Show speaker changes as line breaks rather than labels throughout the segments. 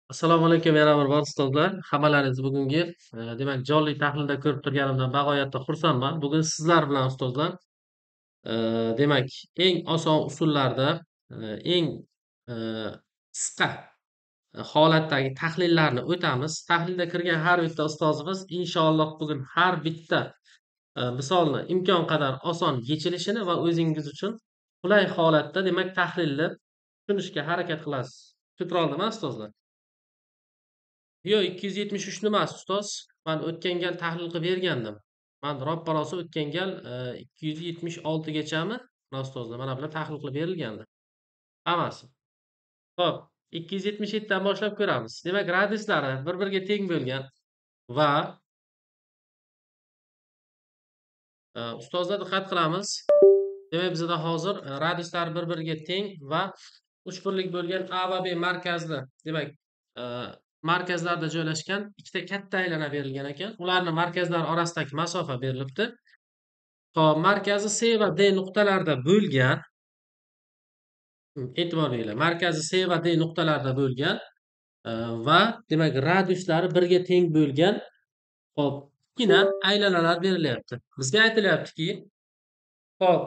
Assalomu alaykum yana bir bor ustozlar. Hammalaringizni bugungi demak jonli tahlilda ko'rib turganimdan bag'oyatda xursandman. Bugun sizlar bilan ustozlar demak eng oson usullarda eng e, qisqa holatdagi tahlillarni o'tamiz. Tahlilda kirgan har bitta ustozimiz inshaalloh bugun har bitta misolni imkon qadar oson yechilishini va o'zingiz uchun qulay holatda demak tahlilni tushunishga harakat qilasiz. Tushuntir oldimmi ustozlar? Yo'q, 273 emas ustoz. Man o'tgan gal tahlil qilib bergandim. Man roppa-rosa o'tgan gal 276 gachami ustozlar mana bular tahlil qilib berilgandi. Hammasi. Xo'p, 277 dan boshlab ko'ramiz. Demak, radiuslari bir-biriga teng bo'lgan va ustozlar diqqat qilamiz. Demak, bizda hozir radiuslari bir-biriga teng va uchburlik bo'lgan A va B markazli, demak, e, markazlarda joylashgan ikkita katta aylana berilgan ekan. Ularni markazlari orasidagi masofa berilibdi. Hop, markazi C va D nuqtalarida bo'lgan, e'tibor beringlar. Markazi C va D nuqtalarida bo'lgan e, va demak radiuslari 1 ga teng bo'lgan hop, ikkina aylanalar berilyapti. Bizga aytilyaptiki, hop,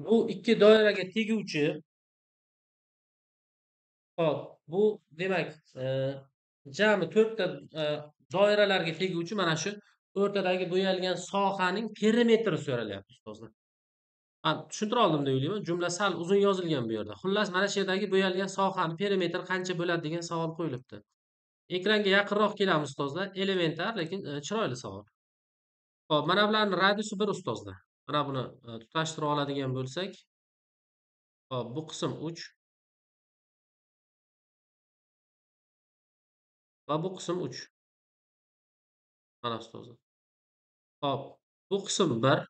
bu ikki doiraga teguvchi. Hop, bu demak, jami 4 ta doiralarga teguvchi mana shu o'rtadagi bo'yalgan sohaning perimetri so'ralyapti ustozlar. Tushuntira oldim deb o'ylayman. Jumla sal uzun yozilgan bu yerda. Xullas, mana shu yerdagi bo'yalgan sohani perimetri qancha bo'ladi degan savol qo'yilibdi. Ekranga yaqinroq kelamiz ustozlar. Elementar, lekin chiroyli savol. Hop, mana bularning radiusi 1 ustozlar. Mana buni tutashtirib oladigan bo'lsak, hop, bu qism 3 va bu qism 3. Mana ustozlar. Hop, bu qism 1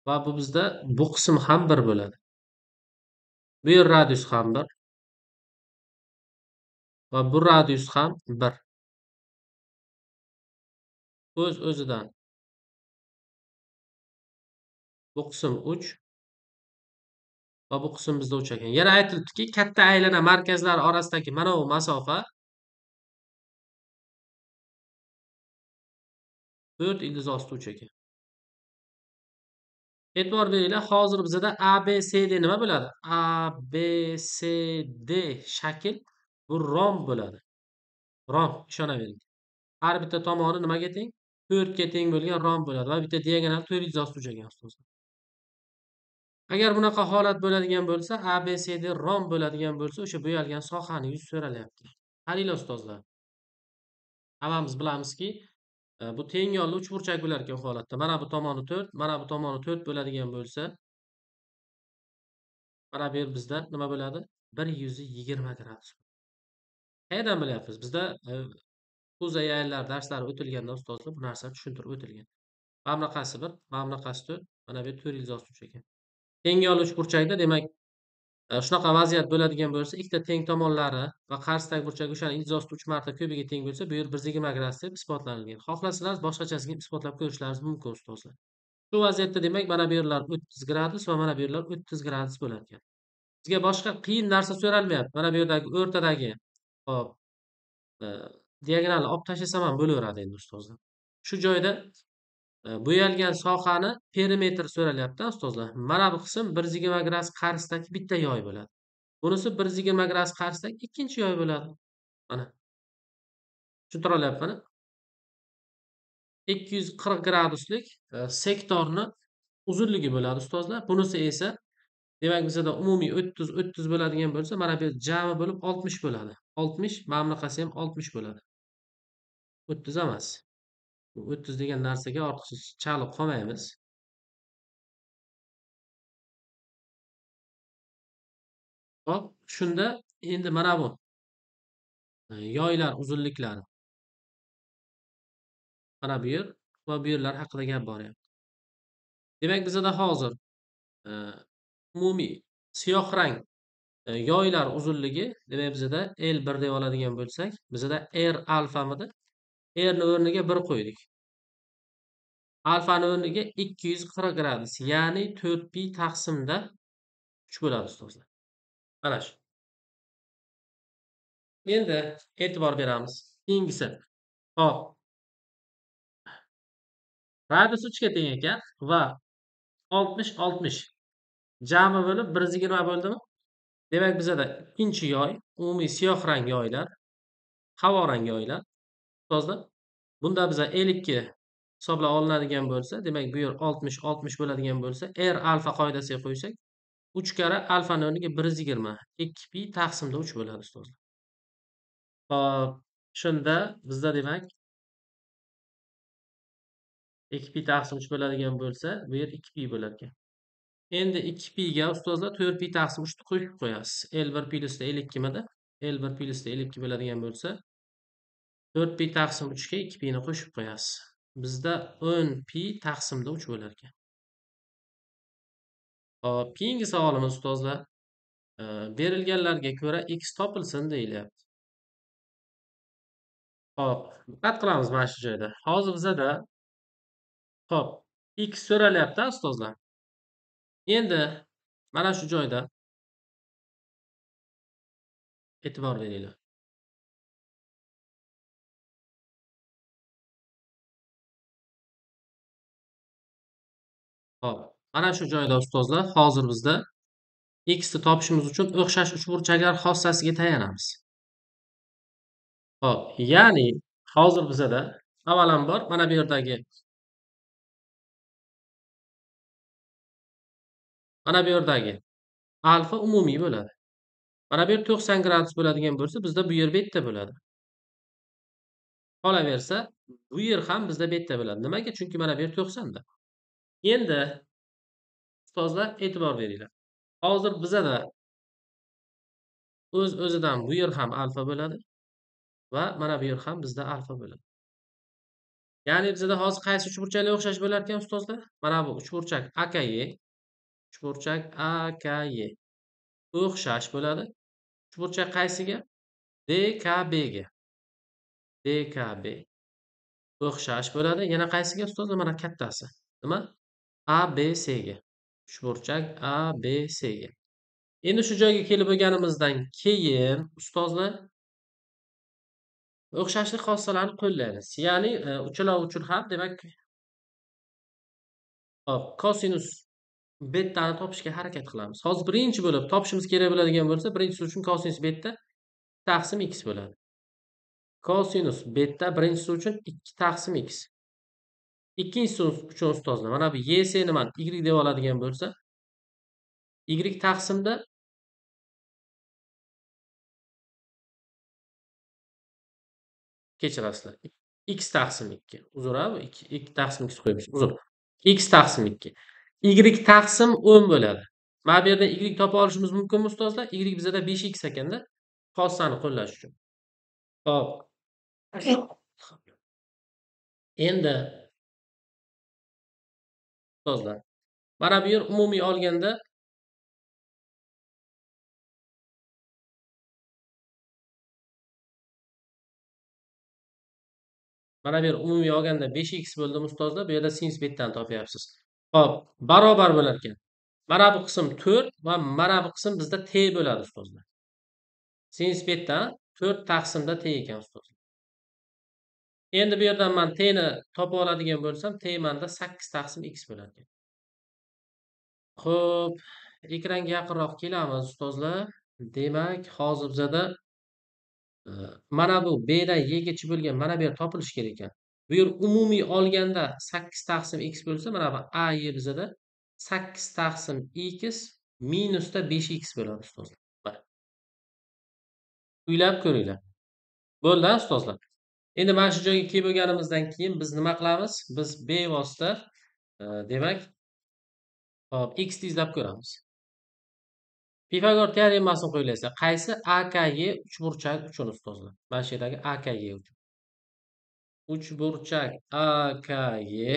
va bu bizda bu qism ham 1 bo'ladi. Bu yer radius ham 1 va bu radius ham 1. O'z-o'zidan bu qism 3 va bu qism bizda 3 ekan. Yana aytilibdiki, katta aylana markazlari orasidagi mana bu masofa 4 ildiz osti 3 ekan. E'tibor beringlar, hozir bizada ABCD nima bo'ladi? ABCD shakl bu romb bo'ladi. Romb, ishonavering. Har bitta tomoni nimaga teng? 4 ga teng bo'lgan romb bo'ladi va bitta diagonal 4 ildiz osti 3 ekan ustozlar. Agar bunaqa holat bo'ladigan bo'lsa, ABCD rom bo'ladigan bo'lsa, o'sha bo'yalgan sohani yuzi so'ralyapti. Qaranglar ustozlar. Hammamiz bilamizki, bu teng yonli uchburchak bo'lar ekan holatda. Mana bu tomoni 4, mana bu tomoni 4 bo'ladigan bo'lsa, mana bu yer bizda nima bo'ladi? 120 gradus. Qayerdan bilyapmiz? Bizda xuza yaylar darslari o'tilganda ustozlar bu narsani tushuntirib o'tilgan. Mana bunaqasi 1, mana bunaqasi 4, mana bu 4 ildiz osti 3 ekan. Teng yonli uchburchakda demak shunaqa vaziyat bo'ladigan bo'lsa, ikkita teng tomonlari va qarshidagi burchak o'shani ildiz osti 3 marta ko'piga teng bo'lsa, bu yer 120 gradus deb isbotlanilgan. Xohlasangiz boshqachasiga isbotlab ko'rishlaringiz mumkin ustozlar. Shu vaziyatda demak mana bu yerlar 30 gradus va mana bu yerlar 30 gradus bo'lar ekan. Bizga boshqa qiyin narsa so'ralmayapti. Mana bu yerdagi o'rtadagi hop, e, diagonalni olib tashlasam ham bo'laveradi endi ustozlar. Shu joyda bo'yalgan sohani perimetri so'ralyapti ustozlar. Mana bu qism 120 gradus qarshisidagi bitta yoy bo'ladi. Bunisi 120 gradus qarshisidagi ikkinchi yoy bo'ladi. Mana. Tushuntira olyapmanmi? 240 graduslik sektorni uzunligi bo'ladi ustozlar. Bunisi esa demak bizda umumiy 30 bo'ladigan bo'lsa, mana bu jami bo'lib 60 bo'ladi. 60, mana bunaqasi ham 60 bo'ladi. 30 emas. 30 degan narsaga ortiqcha chalib qolmaymiz. Hop, shunda endi mana bu yoylar uzunliklari mana bu yer va bu yerlar haqida gap boryapti. Demak, bizda hozir e, umumiy siyoh rang yoylar uzunligi demak bizda L1 deb oladigan bo'lsak, bizda R alfamidi? R ni o'rniga 1 qo'ydik. Alfani o'rniga 240 gradus, ya'ni 4pi taqsimda 3 bo'ladi ustozlar. Mana shu. Endi e'tibor beramiz. Keyingisi. Hop, radius 3 ga teng ekan va 60-60 jami bo'lib 120 bo'ldimi? Demak, bizada ikkinchi yoy, umumiy siyoh rang yoylar, havo rang yoylar. Ustozlar, bunda biza L2 hisoblab olinadigan bo'lsa, demak bu yer 60-60 bo'ladigan bo'lsa, R alfa qoidasiga qo'ysak, 3 karra alfani o'rniga 120, 2 pi taqsimda 3 bo'ladi ustozlar. Hop, shunda bizda demak 2 pi taqsim 3 bo'ladigan bo'lsa, bu yer 2 pi bo'lar ekan. Endi 2 piga ustozlar 4 pi taqsim 3 ni qo'shib qo'yasiz. L1 plyusda L2 mida L1 plyusda L2 bo'ladigan bo'lsa, 4 pi taqsim 3 ga 2 pini qo'shib qo'yasiz. Bizda 10 pi taqsimda 3 bo'lar ekan. Hop, keyingi savolimiz ustozlar, berilganlarga ko'ra x topilsin deyilyapti. Hop, diqqat qilamiz mana shu joyda. Hozir bizada hop, x so'ralyapti ustozlar. Endi mana shu joyda e'tibor beringlar. Hop, mana shu joyda ustozlar hozir bizda x ni topishimiz uchun o'xshash uchburchaklar xossasiga tayanamiz. Hop, ya'ni hozir bizada avvalambor mana bu yerdagi alfa umumiy bo'ladi. Mana bu yer 90 gradus bo'ladigan bo'lsa, bizda bu yer betda bo'ladi. Qolaversa, bu yer ham bizda betda bo'ladi. Nimaga? Chunki mana bu yer 90 da. Endi ustozlar e'tibor beringlar. Hozir bizada o'z-o'zidan bu yer ham alfa bo'ladi va mana bu yer ham bizda alfa bo'ladi. Ya'ni bizada hozir qaysi uchburchaklar o'xshash bo'lar ekan ustozlar? Mana bu uchburchak AKY, uchburchak AKY o'xshash bo'ladi. Uchburchak qaysiga? DKB ga. DKB o'xshash bo'ladi. Yana qaysiga ustozlar? Mana kattasi. Nima? ABC ga. Uchburchak ABC ga. Endi shu joyga kelib bo'lganimizdan keyin ustozlar o'xshashlik xossalarini qo'llaymiz. Ya'ni uchala uchun ham demak hop, kosinus betani topishga harakat qilamiz. Hozir birinchi bo'lib topishimiz kerak bo'ladigan bo'lsa, birinchisi uchun kosinus beta taqsim x bo'ladi. Kosinus beta birinchisi uchun 2 taqsim x. Ikkinchisi uchun ustozlar mana bu YC nimani y deb oladigan bo'lsa, y taqsimda kechirasizlar. X taqsim 2. Uzr bu 2 taqsim x qo'yibmiz. Uzr. X taqsim 2. Y taqsim 10 bo'ladi. Mana bu yerdan y topa olishimiz mumkinmi ustozlar? Y bizada 5x ekanda, xossani qo'llash uchun. Hop. Endi ustozlar, mana bu yer umumiy olganda mana bu yer umumiy olganda 5x bo'ldimi ustozlar? Bu yerda sinus betani topyapsiz. Hop, barobar bo'lar ekan. Mana bu qism 4 va mana bu qism bizda t bo'ladi ustozlar. Sinus beta 4 taqsimda t ekan ustozlar. Endi bu yerdan men t ni topa oladigan bo'lsam, t menda 8 taqsim x bo'lar ekan. Xo'p, ekranga yaqinroq kelamiz ustozlar. Demak, hozir bizada mana bu b dan y gacha bo'lgan mana bu yer topilishi kerak ekan. Bu yer umumiy olganda 8 taqsim x bo'lsa, mana bu a y bizada 8 taqsim x minusda 5x bo'ladi ustozlar. Mana. O'ylab ko'ringlar. Bo'ldi ustozlar. Endi mana shu joyga kelib bo'lganimizdan keyin biz nima qilamiz? Biz bevosita demak, hop, x ni izlab ko'ramiz. Pifagor teoremasini qo'llaysiz. Qaysi AKY uchburchak uchun ustozlar? Mana shu yerdagi AKY uchun. Uchburchak AKY.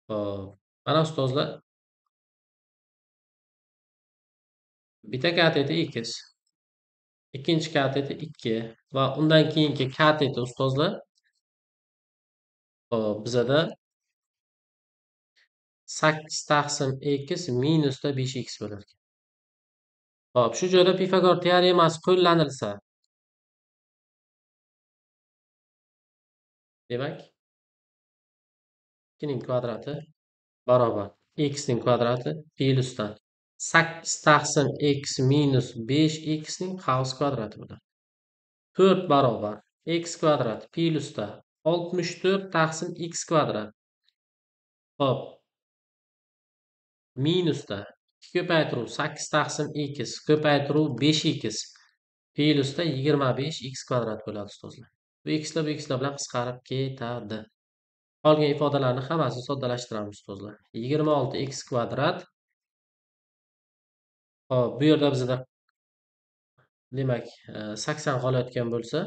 Hop. Mana ustozlar. Bitta kateti x. Ikkinchi kateti 2 va undan keyingi kateti ustozlar hop, bizada 8 taqsim x minusda 5x bo'lar ekan. Hop, shu joyda Pifagor teoremasi qo'llanilsa, demak, 2 ning kvadrati barobar x ning kvadrati plyusdan 8 taqsim x minus 5x ning qaus kvadrati bo'ladi. 4 barobar x kvadrat plyusda 64 taqsim x kvadrat. Hop, minusda 2 ko'paytiruv 8 taqsim x ko'paytiruv 5x plyusda 25x kvadrat bo'ladi ustozlar. Bu xlar bilan qisqarib ketadi. Qolgan ifodalarni hammasini soddalashtiramiz ustozlar. 26x kvadrat. Hop, bu yerda bizda demak 80 qolayotgan bo'lsa,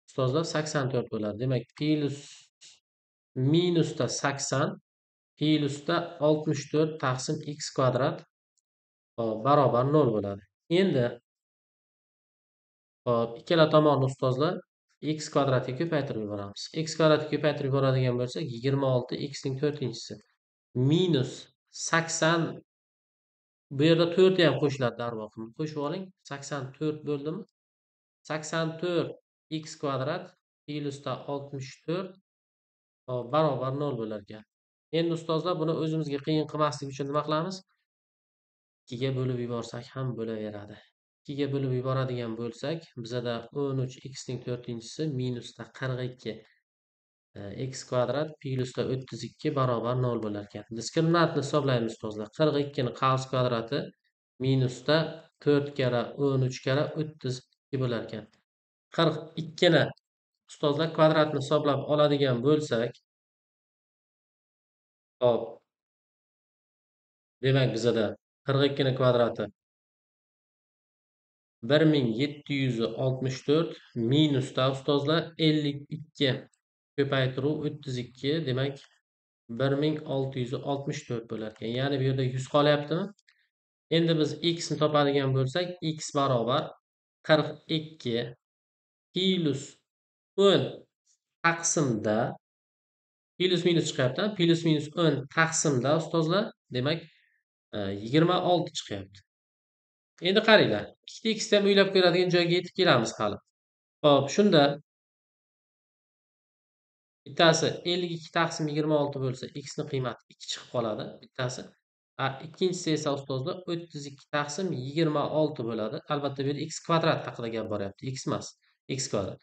ustozlar 84 bo'ladi. Demak, minusda 80 plyusda 64 taqsim x kvadrat barobar 0 bo'ladi. Endi hop, ikkala tomonni ustozlar x kvadratga ko'paytirib yuboramiz. X kvadratga ko'paytirib yuboradigan bo'lsak, 26 x ning 4-inchisi minus 80. Bu yerda 4 ham qo'shiladi darvoqe. Qo'shib oling. 84 bo'ldimi? 84 x kvadrat plyusda 64 barobar 0 bo'lar ekan. Endi ustozlar buni o'zimizga qiyin qilmaslik uchun nima qilamiz? 2 ga bo'lib yuborsak ham bo'laveradi. 2 ga bo'lib yuboradigan bo'lsak, bizada 13 x ning 4-inchisi minusda 42 x kvadrat plyusda 32 barobar 0 bo'lar ekan. Diskriminantni hisoblaymiz ustozlar. 42 ni qaus kvadrati minusda 4 kara 13 kara 32 bo'lar ekan. 42 ni ustozlar kvadratni hisoblab oladigan bo'lsak, hop, demak bizada 42 ni kvadrati 1764 minusda ustozlar 52 ko'paytiruv 32 demak 1664 bo'lar ekan. Ya'ni bu yerda 100 qolyaptimi? Endi biz x ni topadigan bo'lsak, x barobar 42 plus 10 taqsimda plus minus chiqyapti. Plus minus 10 taqsimda ustozlar, demak 26 chiqyapti. Endi qaranglar. Ikkita x ni ham o'ylab ko'radigan joyga yetib kelamiz hali. Hop, shunda bittasi 52 taqsim 26 bo'lsa, x ni qiymati 2 chiqib qoladi bittasi. Ikkinchisi esa ustozlar 32 taqsim 26 bo'ladi. Albatta bu yerda x kvadrat haqida gap boryapti. X emas, x kvadrat.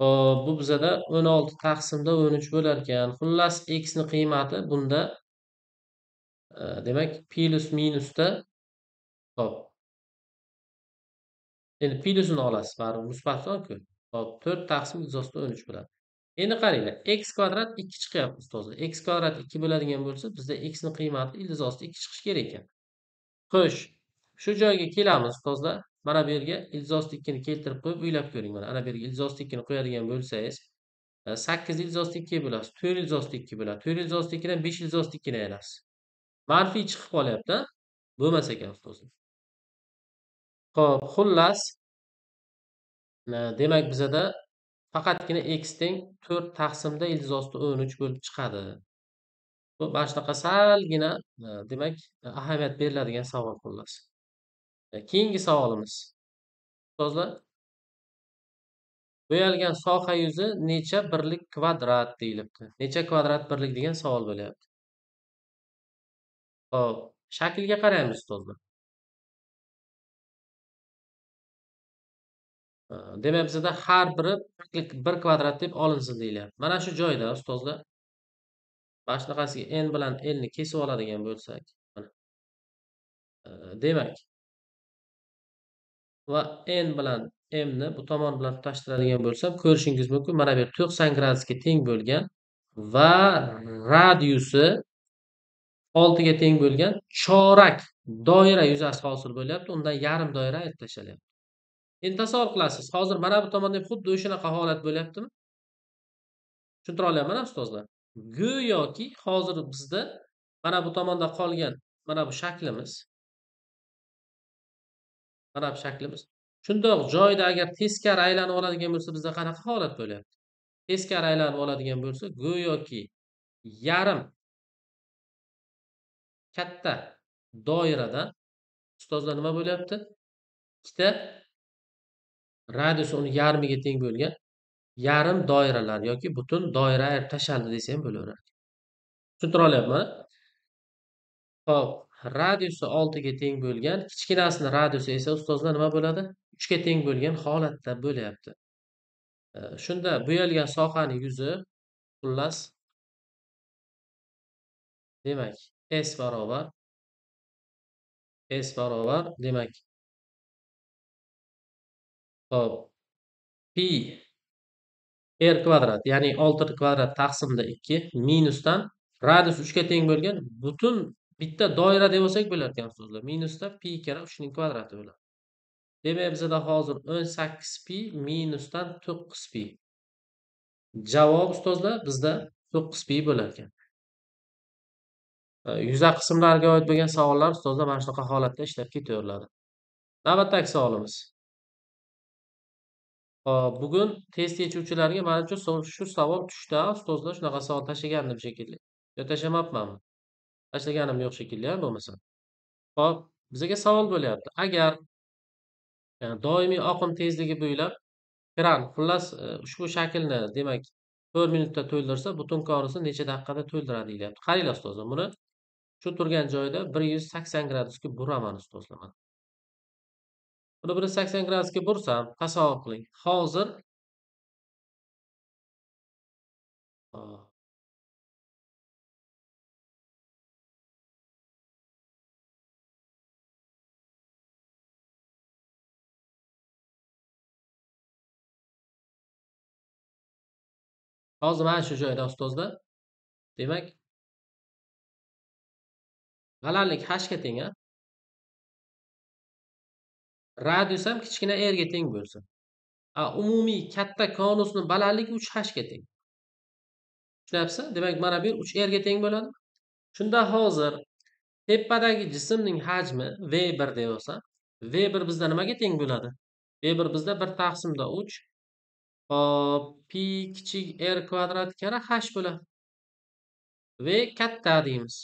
Hop, bu bizada 16 taqsimda 13 bo'lar ekan. Xullas x ni qiymati bunda demak plus minusda hop. Endi plyusini olasiz, baribir musbatmi-ku. Hop, 4 taqsim x ostida 13 bo'ladi. Endi qaranglar, x kvadrat 2 chiqyapti ustozlar. X kvadrat 2 bo'ladigan bo'lsa, bizda x ni qiymati ildiz ostida 2 chiqishi kerak ekan. Xo'sh, shu joyga kelamiz ustozlar. Mana bu yerga ildiz ostida 2 ni keltirib qo'yib o'ylab ko'ring. Mana bu yerga ildiz ostida 2 ni qo'yadigan bo'lsangiz, 8 ildiz ostida 2 bo'lasiz, 4 ildiz ostida 2 bo'ladi. 4 ildiz ostida 2 dan 5 ildiz ostida 2 ni ayirasiz. Manfiy chiqib qolyapti, bo'lmas ekan ustozlar. Xo'p, xullas demak bizada faqatgina x teng 4 taqsimda ildiz ostida 13 bo'lib chiqadi. Bu mana shunaqa salgina demak ahamiyat beriladigan savol xullas. Keyingi savolimiz. Ustozlar, bo'yalgan soha yuzi necha birlik kvadrat deyilibdi. Necha kvadrat birlik degan savol bo'lyapti. Hop, shaklga qaraymiz ustozlar. Demak bizada har biri 1 kvadrat deb olinsin deyilyapti. Mana shu joyda ustozlar mana shunaqasiga n bilan l ni kesib oladigan bo'lsak, mana demak va n bilan m ni bu tomon bilan tutashtiradigan bo'lsam, ko'rishingiz mumkin. Mana bu yer 90 gradusga teng bo'lgan va radiusi 6 ga teng bo'lgan chorak doira yuzasi hosil bo'lyapti. Undan yarim doira ayirib tashlalyapti. Endi tasavvur qilasiz. Hozir mana bu tomonda ham xuddi o'shanaqa holat bo'lyaptimi? Tushuntira olyapman ustozlar. Go'yoki hozir bizda mana bu tomonda qolgan mana bu shaklimiz. Mana bu shaklimiz. Shundoq joyda agar teskari aylanib oladigan bo'lsa, bizda qanaqa holat bo'lyapti? Teskari aylanib oladigan bo'lsa, go'yoki yarim katta doiradan Ustozlar nima bo'lyapti? Ikkita radiusi uni yarmiga teng bo'lgan yarim doiralar yoki butun doira ayirib tashlandi desa ham bo'laveradi. Tushuntira olyapmanmi? Hop, radiusi 6 ga teng bo'lgan, kichkinasini radiusi esa ustozlar nima bo'ladi? 3 ga teng bo'lgan holatda bo'lyapti. Shunda bo'yalgan sohani yuzi xullas demak S barobar demak hop pi r kvadrat ya'ni 6 kvadrat taqsimda 2 minusdan radius 3 ga teng bo'lgan butun bitta doira deb olsak bo'larkan ustozlar. Minusda pi karra 3 ning kvadrati bo'ladi. Demak, bizda hozir 18 pi minusdan 9 pi. Javob ustozlar bizda 9 pi bo'larkan. Yuza qismlariga oid bo'lgan savollar ustozlar mana shunaqa holatda ishlab ketaveriladi. Navbatdagi savolimiz. Hop, bugun test yechuvchilariga manimcha shu savol tushdi ustozlar. Shunaqa savol tashlagandim shekilli. Yo, tashamabmanmi? Tashlaganim yo'q shekilli bo'lmasa. Hop, bizga savol bo'lyapti. Agar doimiy oqim tezligi bo'ylab kran xullas ushbu shaklni demak 4 minutda to'ldirsa, butun konusni necha daqiqada to'ldiradi deyilyapti. Qaranglar ustozlar, buni shu turgan joyida 180 gradusga buraman ustozlar. Buni 180 gradusga bursam, tasavvur qiling. Hozir hozir mana shu joyda ustozlar, demak balandlik h ga teng Radius ham kichkina r ga teng bo'lsa. Umumiy katta konusning balandligi 3h ga teng. Tushunyapsizmi? Demak, mana bu 3r ga teng bo'ladi. Shunda hozir tepadagi jismning hajmi V1 deb olsam, V1 bizda nimaga teng bo'ladi? V1 bizda 1 taqsimda 3 hop pi kichik r kvadrat karra h bo'ladi. V katta deymiz.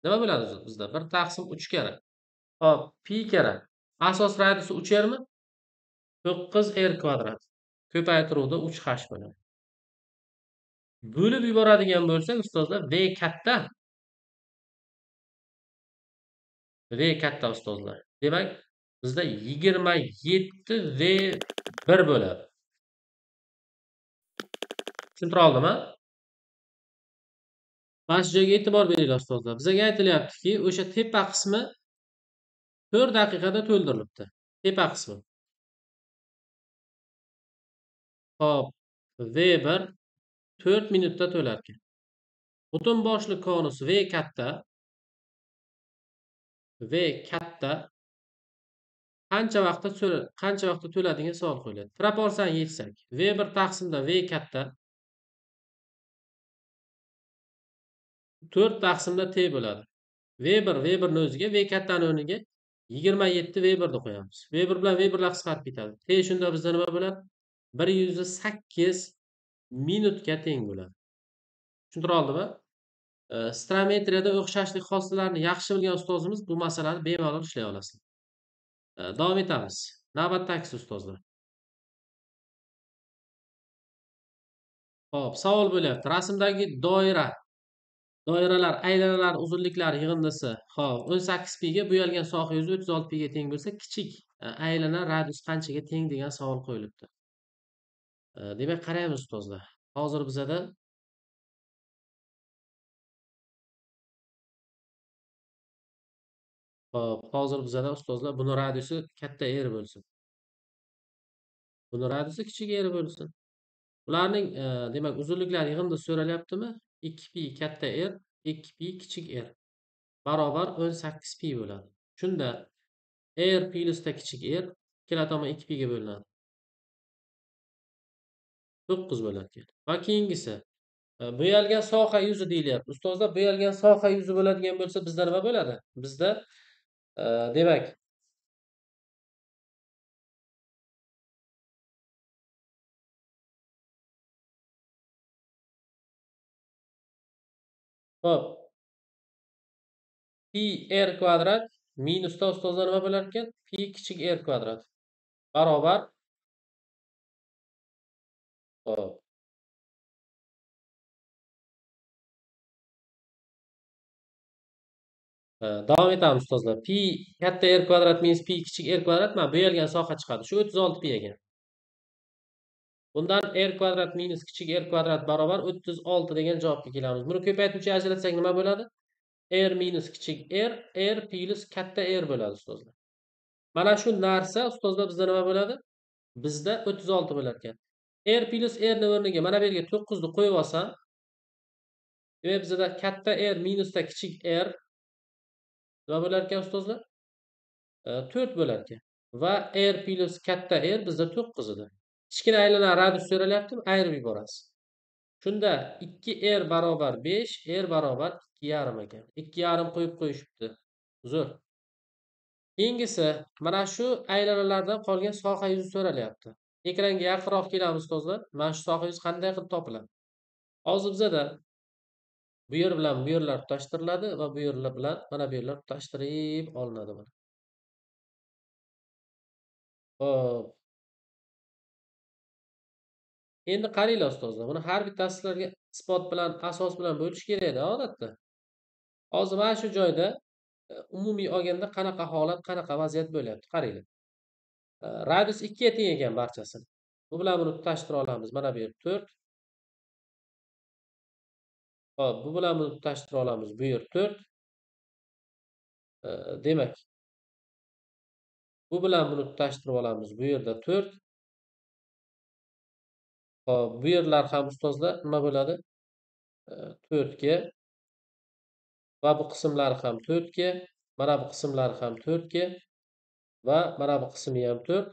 Nima bo'ladi bizda? 1 taqsim 3 karra. Hop, pi karra. Asos radiusi 3r mi? 9r kvadrat. Ko'paytiruvda 3h bo'ladi. Bo'lib yuboradigan bo'lsak, ustozlar V katta. V katta ustozlar. Demak, bizda 27V1 bo'ladi. Tushuntira oldimmi? Mana shu joyga e'tibor beringlar ustozlar. Bizga aytilyaptiki, o'sha tepa qismi 4 daqiqada to'ldirilibdi. Tepa qismi. Hop, V1 4 minutda to'larkan. Butun boshli konus V katta qancha vaqtda to'ladigan savol qo'yiladi. Proporsiyani yechsak, V1 taqsimda V katta 4 taqsimda T bo'ladi. V1 ni o'ziga, V kattani o'rniga 27 V1 ni qo'yamiz. V1 bilan V1 lar qisqarib ketadi. T shunda bizda nima bo'ladi? 108 minutga teng bo'ladi. Tushuntira oldimmi? Strometriyada o'xshashlik xossalarini yaxshi bilgan ustozimiz bu masalani bemalol ishlay olasizlar. Davom etamiz. Navbatdagisi ustozlar. Hop, savol bo'lyapti. Rasmdagi doiralar aylanalar uzunliklari yig'indisi hop 18 pi ga bo'yalgan soha yuzi 36 pi ga teng bo'lsa, kichik aylana radius qanchaga teng degan savol qo'yilibdi. Demak, qaraymiz ustozlar. Hozir bizada ustozlar buni radiusi katta r bo'lsin. Buni radiusi kichik r bo'lsin. Ularning demak uzunliklari yig'indisi so'ralyaptimi? 2 pi katta r, 2 pi kichik r barobar 18 pi bo'ladi. Shunda r plyusda kichik r ikkala tomon 2 pi ga bo'linadi. 9 bo'larkan. Va keyingisi bo'yalgan soha yuzi deyilyapti. Ustozlar, bo'yalgan soha yuzi bo'ladigan bo'lsa, bizda nima bo'ladi? Bizda demak hop pi r kvadrat minusda ustozlar nima bo'lar ekan? Pi kichik r kvadrat barobar hop. Davom etamiz ustozlar. Pi katta r kvadrat minus pi kichik r kvadrat mana bo'yalgan soha chiqadi. Shu 36 pi ekan. Bundan r kvadrat minus kichik r kvadrat barobar 36 degan javobga kelamiz. Buni ko'paytiruvchi ajratsak nima bo'ladi? R minus kichik r plus katta r bo'ladi ustozlar. Mana shu narsa ustozlar bizda nima bo'ladi? Bizda 36 bo'lar ekan. R plus r ni o'rniga mana bu yerga 9 ni qo'yib olsam, demak bizda katta r minusda kichik r nima bo'lar ekan ustozlar? 4 bo'lar ekan. Va r plus katta r bizda 9 edi. Kichkina aylanar radius so'ralyaptimi? Ayirib yuborasiz. Shunda 2r barobar 5, r barobar 2,5 ekan. 2,5 qo'yib qo'yishibdi. Zo'r. Keyingisi mana shu aylanalardan qolgan soha yuzi so'ralyapti. Ekranga yaqinroq kelamiz ustozlar. Mana shu soha yuzi qanday qilib topiladi? Hozir bizada bu yer bilan bu yerlar tutashtiriladi va bu yerlar bilan mana bu yerlar tutashtirib olinadi mana. Hop. Endi qaranglar ustozlar, buni har bittasi sizlarga isbot bilan, asos bilan bo'lish kerak-da odatda. Hozir mana shu joyda umumiy olganda qanaqa holat, qanaqa vaziyat bo'lyapti? Qaranglar. Radius 2 ga teng ekan barchasi. Bu bilan buni tutashtira olamiz. Mana bu yer 4. Hop, bu bilan buni tutashtira olamiz. Bu yer 4. Demak, bu bilan buni tutashtirib olamiz. Bu yerda 4. Hop, bu yerlar ham ustozlar nima bo'ladi? 4 ga va bu qismlari ham 4 ga, mana bu qismlari ham 4 ga va mana bu qismi ham 4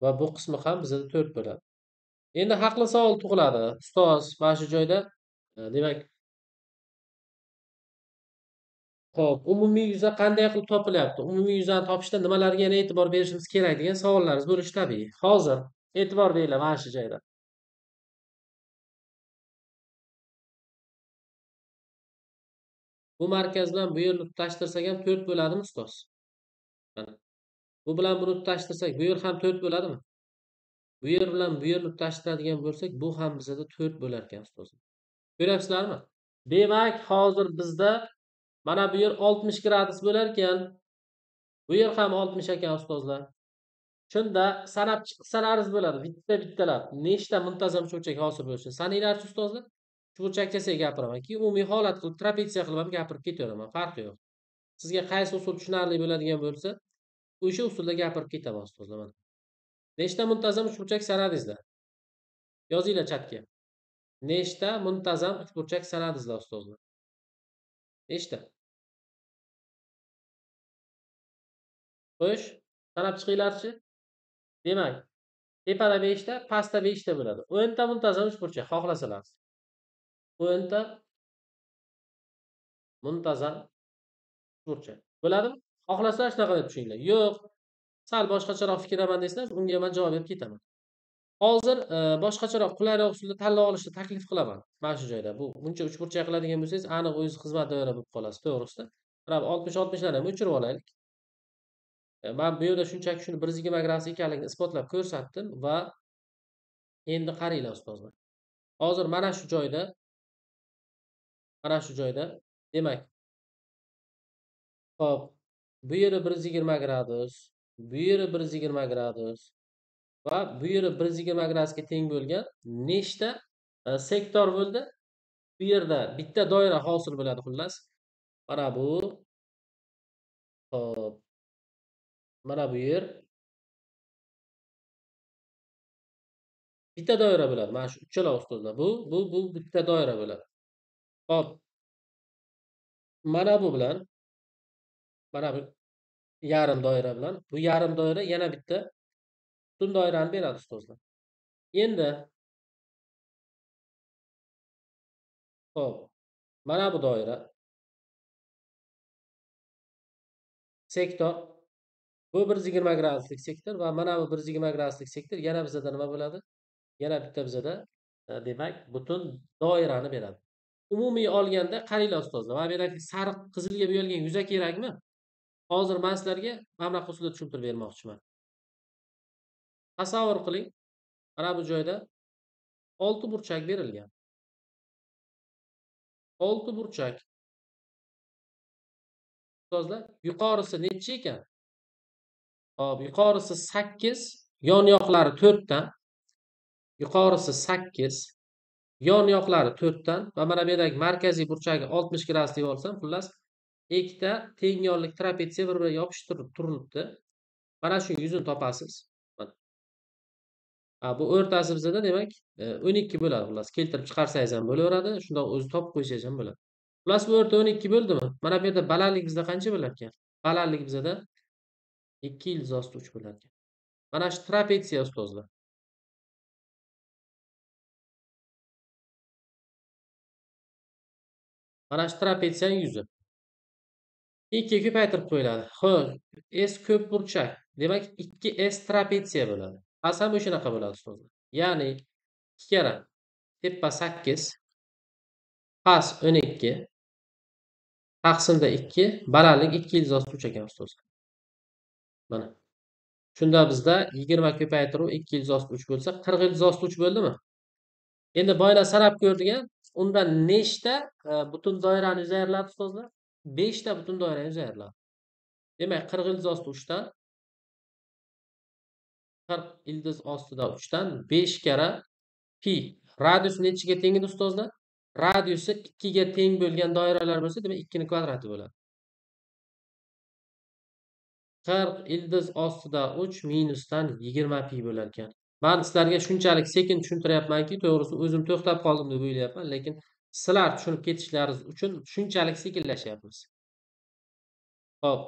va bu qismi ham bizda 4 bo'ladi. Endi haqli savol tug'iladi. Ustoz, mana shu joyda demak, xo'p, umumiy yuza qanday qilib topilyapti? Umumiy yuzani topishda nimalarga yana e'tibor berishimiz kerak degan savollaringiz bo'lishi tabiiy. Hozir e'tibor beringlar mana shu joyda. Bu markaz bilan bu yerni tutashtirsak ham 4 bo'ladimi ustoz? Mana. Bu bilan buni tutashtirsak bu yer ham 4 bo'ladimi? Bu yer bilan bu yerni tutashtiradigan bo'lsak, bu ham bizda 4 bo'lar ekan ustozlar. Ko'ryapsizlarmi? Demak, hozir bizda mana bu yer 60 gradus bo'lar ekan. Bu yer ham 60 ekan ustozlar. Shunda sanab chiqsalaringiz bo'ladi. Bittalab nechta muntazam burchak hosil bo'lishini sananglarchi ustozlar. Shu burchakchaga gapiraman. Umumiy holat qilib trapetsiya qilib ham gapirib ketaveraman. Farqi yo'q. Sizga qaysi usul tushunarli bo'ladigan bo'lsa, o'sha usulda gapirib ketaman ustozlar mana. Nechta muntazam uchburchak sanadingizlar? Yozinglar chatga. Nechta muntazam uchburchak sanadingizlar ustozlar? Nechta? Xo'sh, sanab chiqinglarchi. Demak, tepada 5 ta, pastda 5 ta bo'ladi. 10 ta muntazam uchburchak xohlasalar. 10 ta muntazam uchburchak. Bo'ladimi? Xohlasalar shunaqa deb tushuninglar. Yo'q, sal boshqacharoq fikraman desangiz, unga men javob berib ketaman. Hozir boshqacharoq qulayroq usulda tanlab olishni taklif qilaman. Mana shu joyda. Bu buncha uchburchak qiladigan bo'lsangiz, aniq o'zingiz xizmat doira bo'lib qolasiz, to'g'risida. Mana 60-60 larni ham o'chirib olaylik. Men bu yerda shunchaki shuni 120 gradus ekanligini isbotlab ko'rsatdim va endi qaranglar ustozlar. Hozir mana shu joyda demak, hop, bu yeri 120 gradus, bu yeri 120 gradus va bu yeri 120 gradusga teng bo'lgan nechta sektor bo'ldi? Bu yerda bitta doira hosil bo'ladi xullas. Mana bu, hop, mana bu yer bitta doira bo'ladi. Mana shu uchala ustozlar. Bu bitta doira bo'ladi. Hop. Mana bu bilan mana bu yarim doira bilan bu yarim doira yana bitta butun doirani beradi ustozlar. Endi hop. Mana bu doira sektor. Bu 120 graduslik sektor va mana bu 120 graduslik sektor yana bizda nima bo'ladi? Yana bitta bizda demak butun doirani beradi. umumiy olganda qaranglar ustozlar, mana bu yerdagi sariq qizilga bo'yalgan yuza kerakmi? Hozir men sizlarga mana bunaqa usulda tushuntirib bermoqchiman. Tasavvur qiling, mana bu joyda 6 burchak berilgan. 6 burchak. Ustozlar, yuqorisi necha ekan? Hop, yuqorisi 8, yon yoqlari 4 dan. Yuqorisi 8, yon yoqlari 4 dan va mana bu yerdagi markaziy burchagi 60 gradus deb olsam, xullas ikkita teng yonlik trapetsiya bir-biriga yopishtirib turilibdi. Mana shu yuzini topasiz. Mana. Bu o'rtasi bizada demak 12 bo'ladi xullas. Keltirib chiqarsangiz ham bo'laveradi, shundoq o'zi topib qo'ysangiz ham bo'ladi. Xullas bu o'rta 12 bo'ldimi? Mana bu yerda balandlik bizda qancha bo'lar ekan? Balandlik bizada 2 ildiz osti 3 bo'lar ekan. Mana shu trapetsiya ustozlar. Mana shu trapetsiyaning yuzi. 2 ga ko'paytirib qo'yiladi. Xo'sh, S ko'p burchak. Demak 2S trapetsiya bo'ladi. Past ham o'shanaqa bo'ladi ustozlar. Ya'ni 2 karra tepa 8, past 12, taqsimda 2, balandlik 2 ildiz osti 3 ekan ustozlar. Mana. Shunda bizda 20 ko'paytiruv 2 ildiz osti 3 bo'lsa, 40 ildiz osti 3 bo'ldimi? Endi boylar sanab ko'rdik a. Undan nechta butun doirani yuzaga ayriladi ustozlar? 5 ta butun doirani yuzaga ayriladi. Demak, 40 ildiz osti 3 dan 40 ildiz ostida 3 dan 5 karra pi. Radius nechiga teng edi ustozlar? Radiusi 2 ga teng bo'lgan doiralar bo'lsa, demak 2 ning kvadrati bo'ladi. 40 ildiz ostida 3 minusdan 20 pi bo'lar ekan. Men sizlarga shunchalik sekin tushuntiryapmanki, to'g'risi o'zim to'xtab qoldim deb o'ylayapman, lekin sizlar tushunib ketishlaringiz uchun shunchalik sekinlashyapmiz. Xo'p.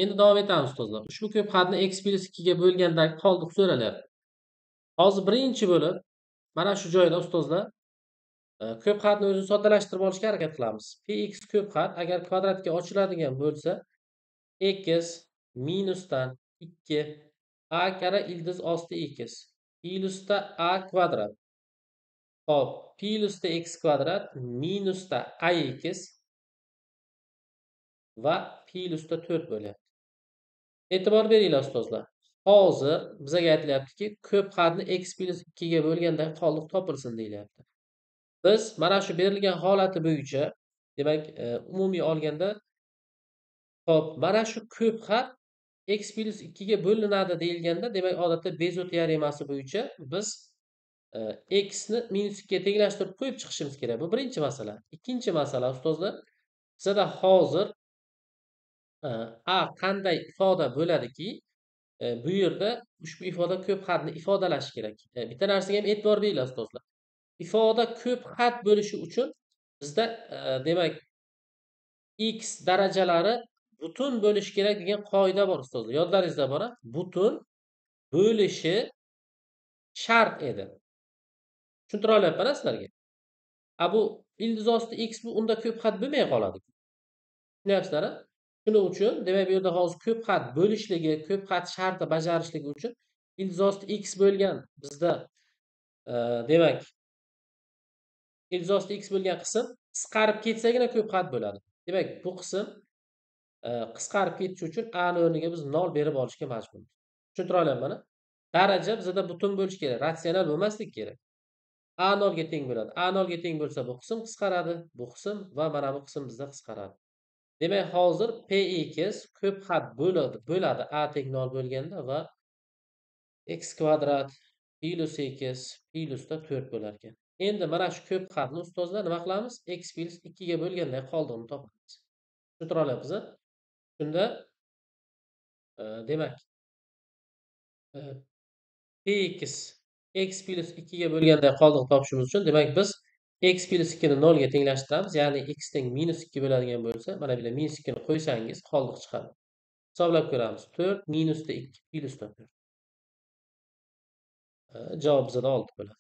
Endi davom etamiz ustozlar. Ushbu ko'p xatni x + 2 ga bo'lgandagi qoldiq so'ralyapti. Hozir birinchi bo'lib mana shu joyda ustozlar ko'p xatni o'zini soddalashtirib olishga harakat qilamiz. Px ko'p xat agar kvadratga ochiladigan bo'lsa, x minusdan 2 a karra ildiz osti x plyusda a kvadrat. Hop, plyusda x kvadrat minusda ax va plyusda 4 bo'lyapti. E'tibor beringlar ustozlar. Hozir bizga aytilyaptiki, ko'p xatni x + 2 ga bo'lganda qoldiq topilsin deyilyapti. Biz mana shu berilgan holati bo'yicha, demak, umumiy olganda hop, mana shu ko'p xat x + 2 ga bo'linadi deyilganda, demak, odatda Bezo teoremasi bo'yicha biz x ni -2 ga tenglashtirib qo'yib chiqishimiz kerak. Bu birinchi masala. Ikkinchi masala ustozlar, bizda hozir a qanday ifoda bo'ladiki, bu yerda ushbu ifoda ko'p xatni ifodalashi kerak. Bitta narsaga ham e'tibor beringlar ustozlar. Ifoda ko'p xat bo'lishi uchun bizda demak x darajalari butun bo'lishi kerak degan qoida bor ustozlar. Yodlaringizda bor-a? Butun bo'lishi shart edi. Tushuntira olyapman-a sizlarga? Bu ildiz osti x bu unda ko'p xat bo'lmay qoladi. Tushunyapsizlar-a? Shuning uchun demak bu yerda hozir ko'p xat bo'lishligi, ko'p xat sharti bajarishligi uchun ildiz osti x bo'lgan bizda demak ildiz osti x bo'lgan qism qisqarib ketsagina ko'p xat bo'ladi. Demak, bu qism qisqarib ketishi uchun a ni o'rniga biz 0 berib olishga majburmiz. Tushuntira olyapman-a? Daraja bizda butun bo'lishi kerak, ratsional bo'lmasligi kerak. A 0 ga teng bo'ladi. A 0 ga teng bo'lsa bu qism qisqaradi, bu qism va mana bu qism bizda qisqaradi. Demak, hozir Px ko'p xat bo'ladi a teng 0 bo'lganda va x kvadrat plus x plusda 4 bo'lar ekan. Endi mana shu ko'p xatni ustozlar nima qilamiz? X + 2 ga bo'lganda qoldig'ini topamiz. Tushuntira olyapmiz-a? Shunda demak Px x + 2 ga bo'lganda qoldiq topishimiz uchun demak biz x + 2 ni 0 ga tenglashtiramiz. Ya'ni x teng -2 bo'ladigan bo'lsa, mana bu yerda -2 ni qo'ysangiz qoldiq chiqadi. Hisoblab ko'ramiz. 4 -2 plyusda 4. Javob bizada 6 bo'ladi.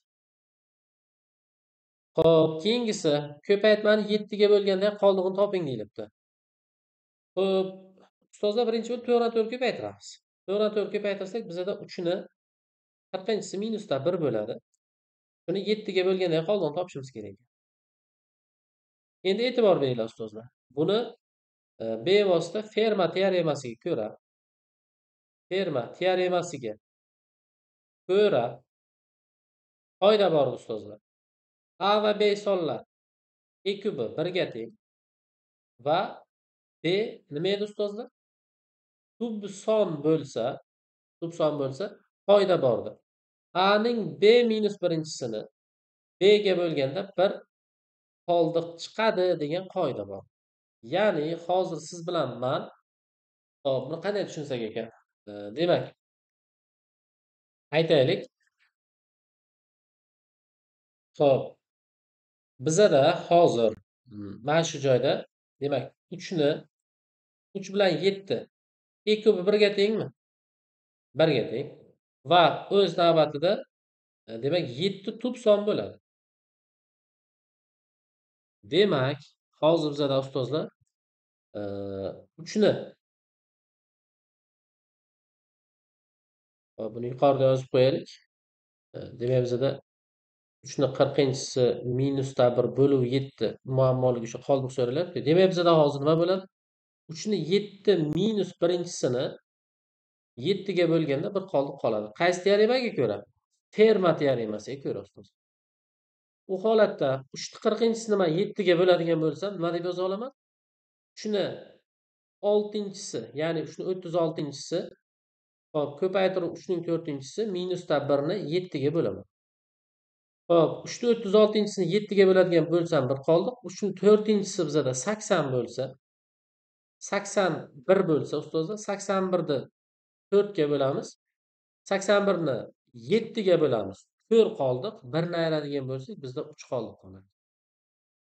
Xo'p, keyingisi ko'paytmani 7 ga bo'lganda qoldig'ini toping deyilibdi. Xo'p, ustozlar birinchi bo'lib 4 dan 4 ko'paytiramiz. 4 dan 4 ko'paytirsak bizada 3 ni 40-minusda 1 bo'ladi. Shuni 7 ga bo'lgandan qoldig'ini topishimiz kerak. Endi e'tibor beringlar ustozlar. Buni bevosita Ferma teoremasiga ko'ra qoida bor ustozlar. A va B sonlar E kubi 1 ga teng va B nima edi ustozlar? Tub son bo'lsa, qoida bordir. A ning B minus birinchisini B ga bo'lganda 1 qoldiq chiqadi degan qoida bor. Ya'ni hozir siz bilan men hop, buni qanday tushunsak ekan? Demak, aytaylik. Xo'p, bizada hozir mana shu joyda demak 3 ni 3 bilan 7 E kubi 1 ga tengmi? 1 ga teng. Va o'z navbatida demak 7 tub son bo'ladi. Demak, hozir bizada ustozlar 3 ni buni yuqorida yozib qo'yaylik. Demak, bizada 3 ni 40-chisi minusda 1 bölüv 7 muammoligi o'sha qoldiq so'ralyapti. Demak, bizada hozir nima bo'ladi? 3 ni 7 minus birinchisini 7 ga bo'lganda 1 qoldiq qoladi. Qaysi teoremaga ko'ra? Ferma teoremasiga ko'ra ustoz. U holatda 3 ni 40-chisini men 7 ga bo'ladigan bo'lsam, nima deb yoza olaman? 3 ni 6-chisi, ya'ni 3 ni 36-chisi hop, ko'paytirib 3 ning 4-chisi minusda 1 ni 7 ga bo'laman. Hop, 3 ni 36-chisini 7 ga bo'ladigan bo'lsam 1 qoldiq. 3 ning 4-chisi bizada 80 bo'lsa, 81 bo'lsa ustozlar, 81 ni 4 ga bo'lamiz. 81 ni 7 ga bo'lamiz. 4 qoldiq. 1 ni ayiradigan bo'lsak, bizda 3 qoldiq qoladi.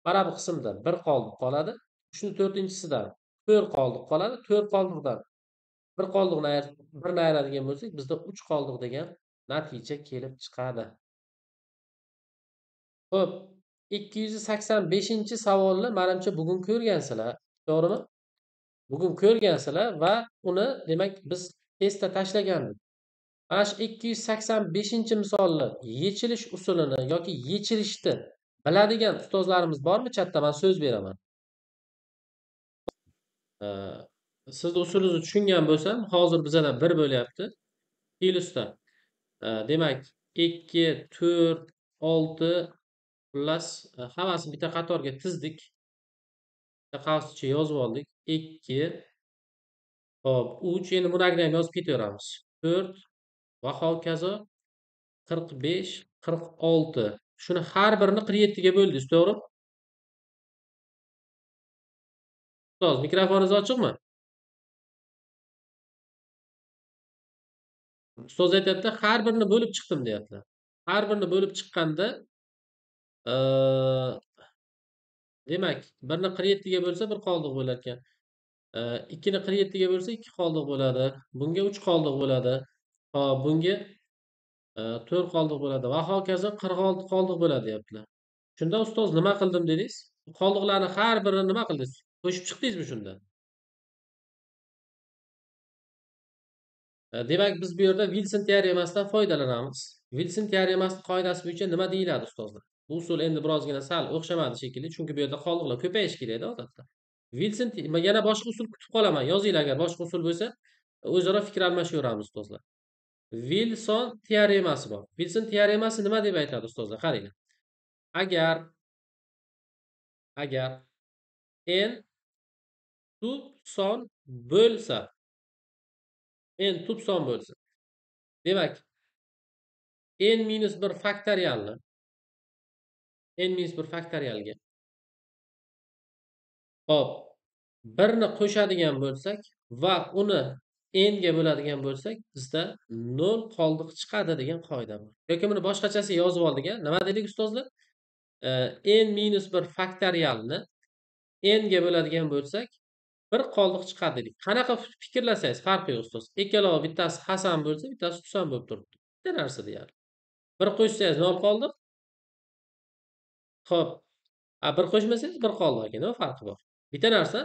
Mana bu qismda 1 qoldiq qoladi. 3 ning 4-chisidan 4 qoldiq qoladi. 4 qoldiqdan 1 qoldiqni 1 ni ayiradigan bo'lsak, bizda 3 qoldiq degan natija kelib chiqadi. Xo'p, 285-savolni menimcha bugun ko'rgansizlar, to'g'rimi? Bugun ko'rgansizlar va uni demak biz testda tashlagandik. Mana shu 285-misolni yechilish usulini yoki yechilishni biladigan ustozlarimiz bormi chatda? Men so'z beraman. Siz usulingizni tushungan bo'lsam, hozir bizada 1 bo'lyapti. Plyusda demak 2, 4, 6 xullas hammasini bitta qatorga tizdik. Qavscha yozib oldik. 2 hop, 3 endi bunagidan ham yozib ketaveramiz. 4 va hokazo 45, 46. Shuni har birini 47 ga bo'ldingiz, to'g'rimi? Ustoz, mikrofoningiz ochiqmi? Ustoz aytayapti, har birini bo'lib chiqdim deyaptilar. Har birini bo'lib chiqqanda demak, 1 ni 47 ga bo'lsa 1 qoldiq bo'lar ekan. 2 ni 47 ga bo'lsa 2 qoldiq bo'ladi. Bunga 3 qoldiq bo'ladi. Hop, bunga 4 qoldiq bo'ladi va hokazo 46 qoldiq bo'ladi deyaptilar. Shunda ustoz nima qildim dedingiz? Qoldiqlarni har birini nima qildingiz? Qo'shib chiqdingizmi shunda? Demak, biz bu yerda Wilson teoremasidan foydalanamiz. Wilson teoremasining qoidasi bo'yicha nima deyiladi ustozlar? Bu usul endi birozgina sal o'xshamadi shekilli, chunki bu yerda qoldiqlar ko'payishi kerak-da odatda. Wilson yana boshqa usul kutib qolaman. Yozinglar agar boshqa usul bo'lsa, o'zaro fikr almashaveramiz ustozlar. Wilson teoremasi bor. Wilson teoremasi nima deb aytadi ustozlar? Qaranglar. Agar n tub son bo'lsa, demak, n minus 1 faktorialni hop, 1 ni qo'shadigan bo'lsak va uni n ga bo'ladigan bo'lsak, bizda 0 qoldiq chiqadi degan qoida bor. Yoki buni boshqachasiga yozib oldik. Nima dedik ustozlar? N minus 1 faktorialni n ga bo'ladigan bo'lsak, 1 qoldiq chiqadi dedik. Qanaqa fikrlasangiz farqi yo'q ustoz. Ikkalovi bittasi Hasan bo'lsa, bittasi Husan bo'lib turibdi. Bitta narsa deyarli. 1 qo'shsangiz 0 qoldiq. Xo'p. 1 qo'shmasangiz 1 qoldiq ekan. Nima farqi bor? Bitta narsa.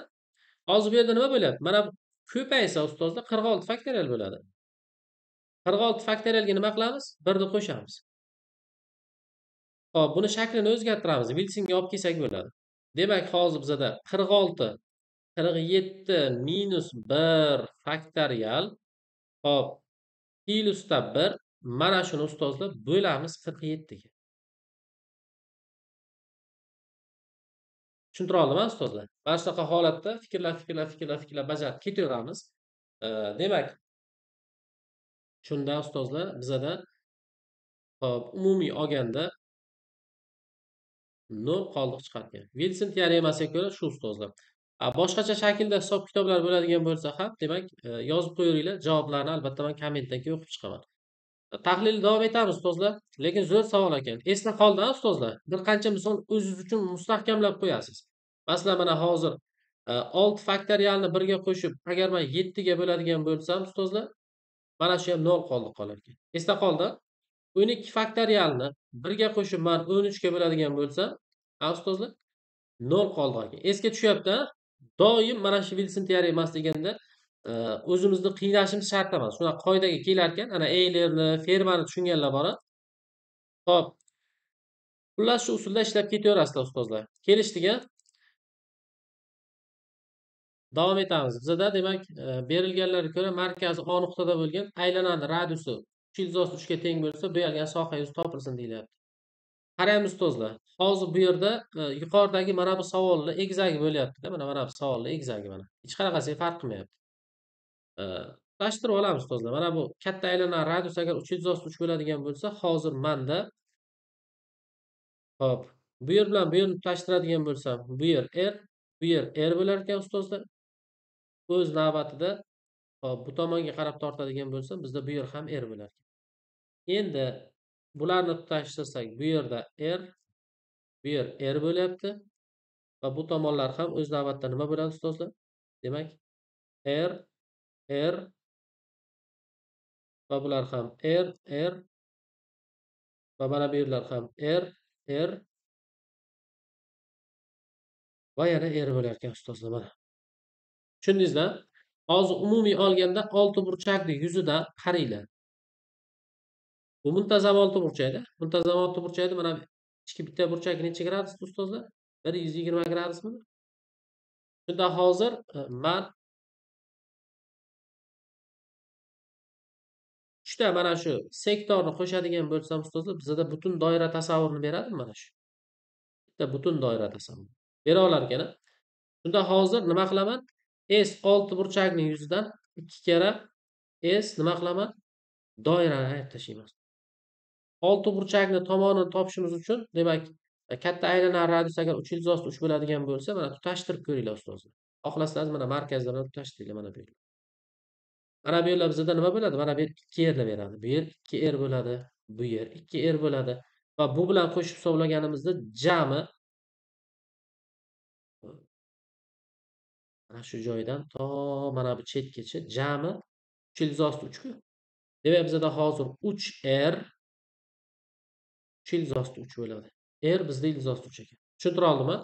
Hozir bu yerda nima bo'lyapti? Mana ko'paysa ustozlar 46 faktorial bo'ladi. 46 faktorialga nima qilamiz? 1 ni qo'shamiz. Hop, buni shaklini o'zgartiramiz. Vilsinga olib kelsak bo'ladi. Demak, hozir bizada 46, 47 minus 1 faktorial. Hop, plyusda 1. Mana shuni ustozlar bo'lamiz 47 ga. Tushuntira oldimmi ustozlar? Mana shunaqa holatda fikrlab bajarib ketaveramiz. Demak, shunda ustozlar bizada hop, umumiy olganda 0 qoldiq chiqarkan. Vilson teoremasiga ko'ra shu ustozlar. Boshqacha shaklda hisob-kitoblar bo'ladigan bo'lsa ham, demak, yozib qo'yaveringlar. Javoblarni albatta men kommentdan keyin o'qib chiqaman. Tahlilni davom etamiz ustozlar. Lekin zo'r savol ekan. Esda qoldi ustozlar. Bir qancha misol o'zingiz uchun mustahkamlab qo'yasiz. Masalan, mana hozir 6 faktorialni 1 ga qo'shib, agar men 7 ga bo'ladigan bo'lsam ustozlar, mana shu ham 0 qoldiq qolar ekan. Esda qoldi? 12 faktorialni 1 ga qo'shib men 13 ga bo'ladigan bo'lsam, ustozlar 0 qoldi ekan. Esga tushyapti, a? Doim mana shu Vilson teoremasi deganda o'zimizni qiynashimiz shart emas. Shunaqa qoidaga kelar ekan. Ana Eylerni, Fermani tushunganlar bor. Xo'p. Xullas shu usulda ishlab ketaverasizlar ustozlar. Kelishdik-a? Davom etamiz. Bizda demak, berilganlarga ko'ra markazi O nuqtada bo'lgan aylanani radiusi 3 ga teng bo'lsa, bo'yalgan soha yuzi topilsin deyilyapti. Qaraymiz ustozlar. Hozir bu yerda yuqoridagi mana bu savolni egizagi bo'lyapti-da. Mana bu savolni egizagi mana. Hech qanaqasiga farq qilmayapti. Tutashtirib olamiz ustozlar. Mana bu katta aylana radius agar 3 bo'ladigan bo'lsa, hozir menda hop, bu yer bilan bu yerni tutashtiradigan bo'lsam, bu yer R, bu yer R bo'lar ekan ustozlar. O'z navbatida hop, bu tomonga qarab tortadigan bo'lsam, bizda bu yer ham R bo'lar ekan. Endi bularni tutashtirsak, bu yerda R, bu yer R bo'lyapti va bu tomonlar ham o'z navbatida nima bo'ladi ustozlar? Demak, R, R va bular ham R, R va mana bu yerlar ham R, R va yana R bo'lar ekan ustozlar mana. Tushundingizmi? Hozir umumiy olganda 6 burchakli yuzidan qaranglar. Bu muntazam 6 burchakda. Muntazam 6 burchakda mana ichki bitta burchak necha gradus ustozlar? 120 gradusmi? Shunda hozir men uchta mana shu sektorni qo'shadigan bo'lsam ustozlar, bizda butun doira tasavvurini beradimi mana shu? Bitta butun doira tasavvuri. Bera olar ekan. Shunda hozir nima qilaman? S 6 burchakning yuzidan 2 kera S nima qilaman? Doirani ayirib tashlayman. 6 burchakni tomonini topishimiz uchun, demak, katta aylana radius agar 3 bo'ladigan bo'lsa, mana tutashtirib ko'ringlar ustozlar. Xohlasangiz mana markazlarni tutashtiringlar mana bu yerda. Mana bu yerlar bizda nima bo'ladi? Mana bu yer 2 R beradi. Bu yer 2 R bo'ladi. Bu yer 2 R bo'ladi. Va bu bilan qo'shib hisoblaganimizda jami mana shu joydan to mana bu chetgacha jami 3 ku. Demak, bizda hozir 3R 3 bo'ladi. R bizda 3 ekan. Tushuntira oldimmi?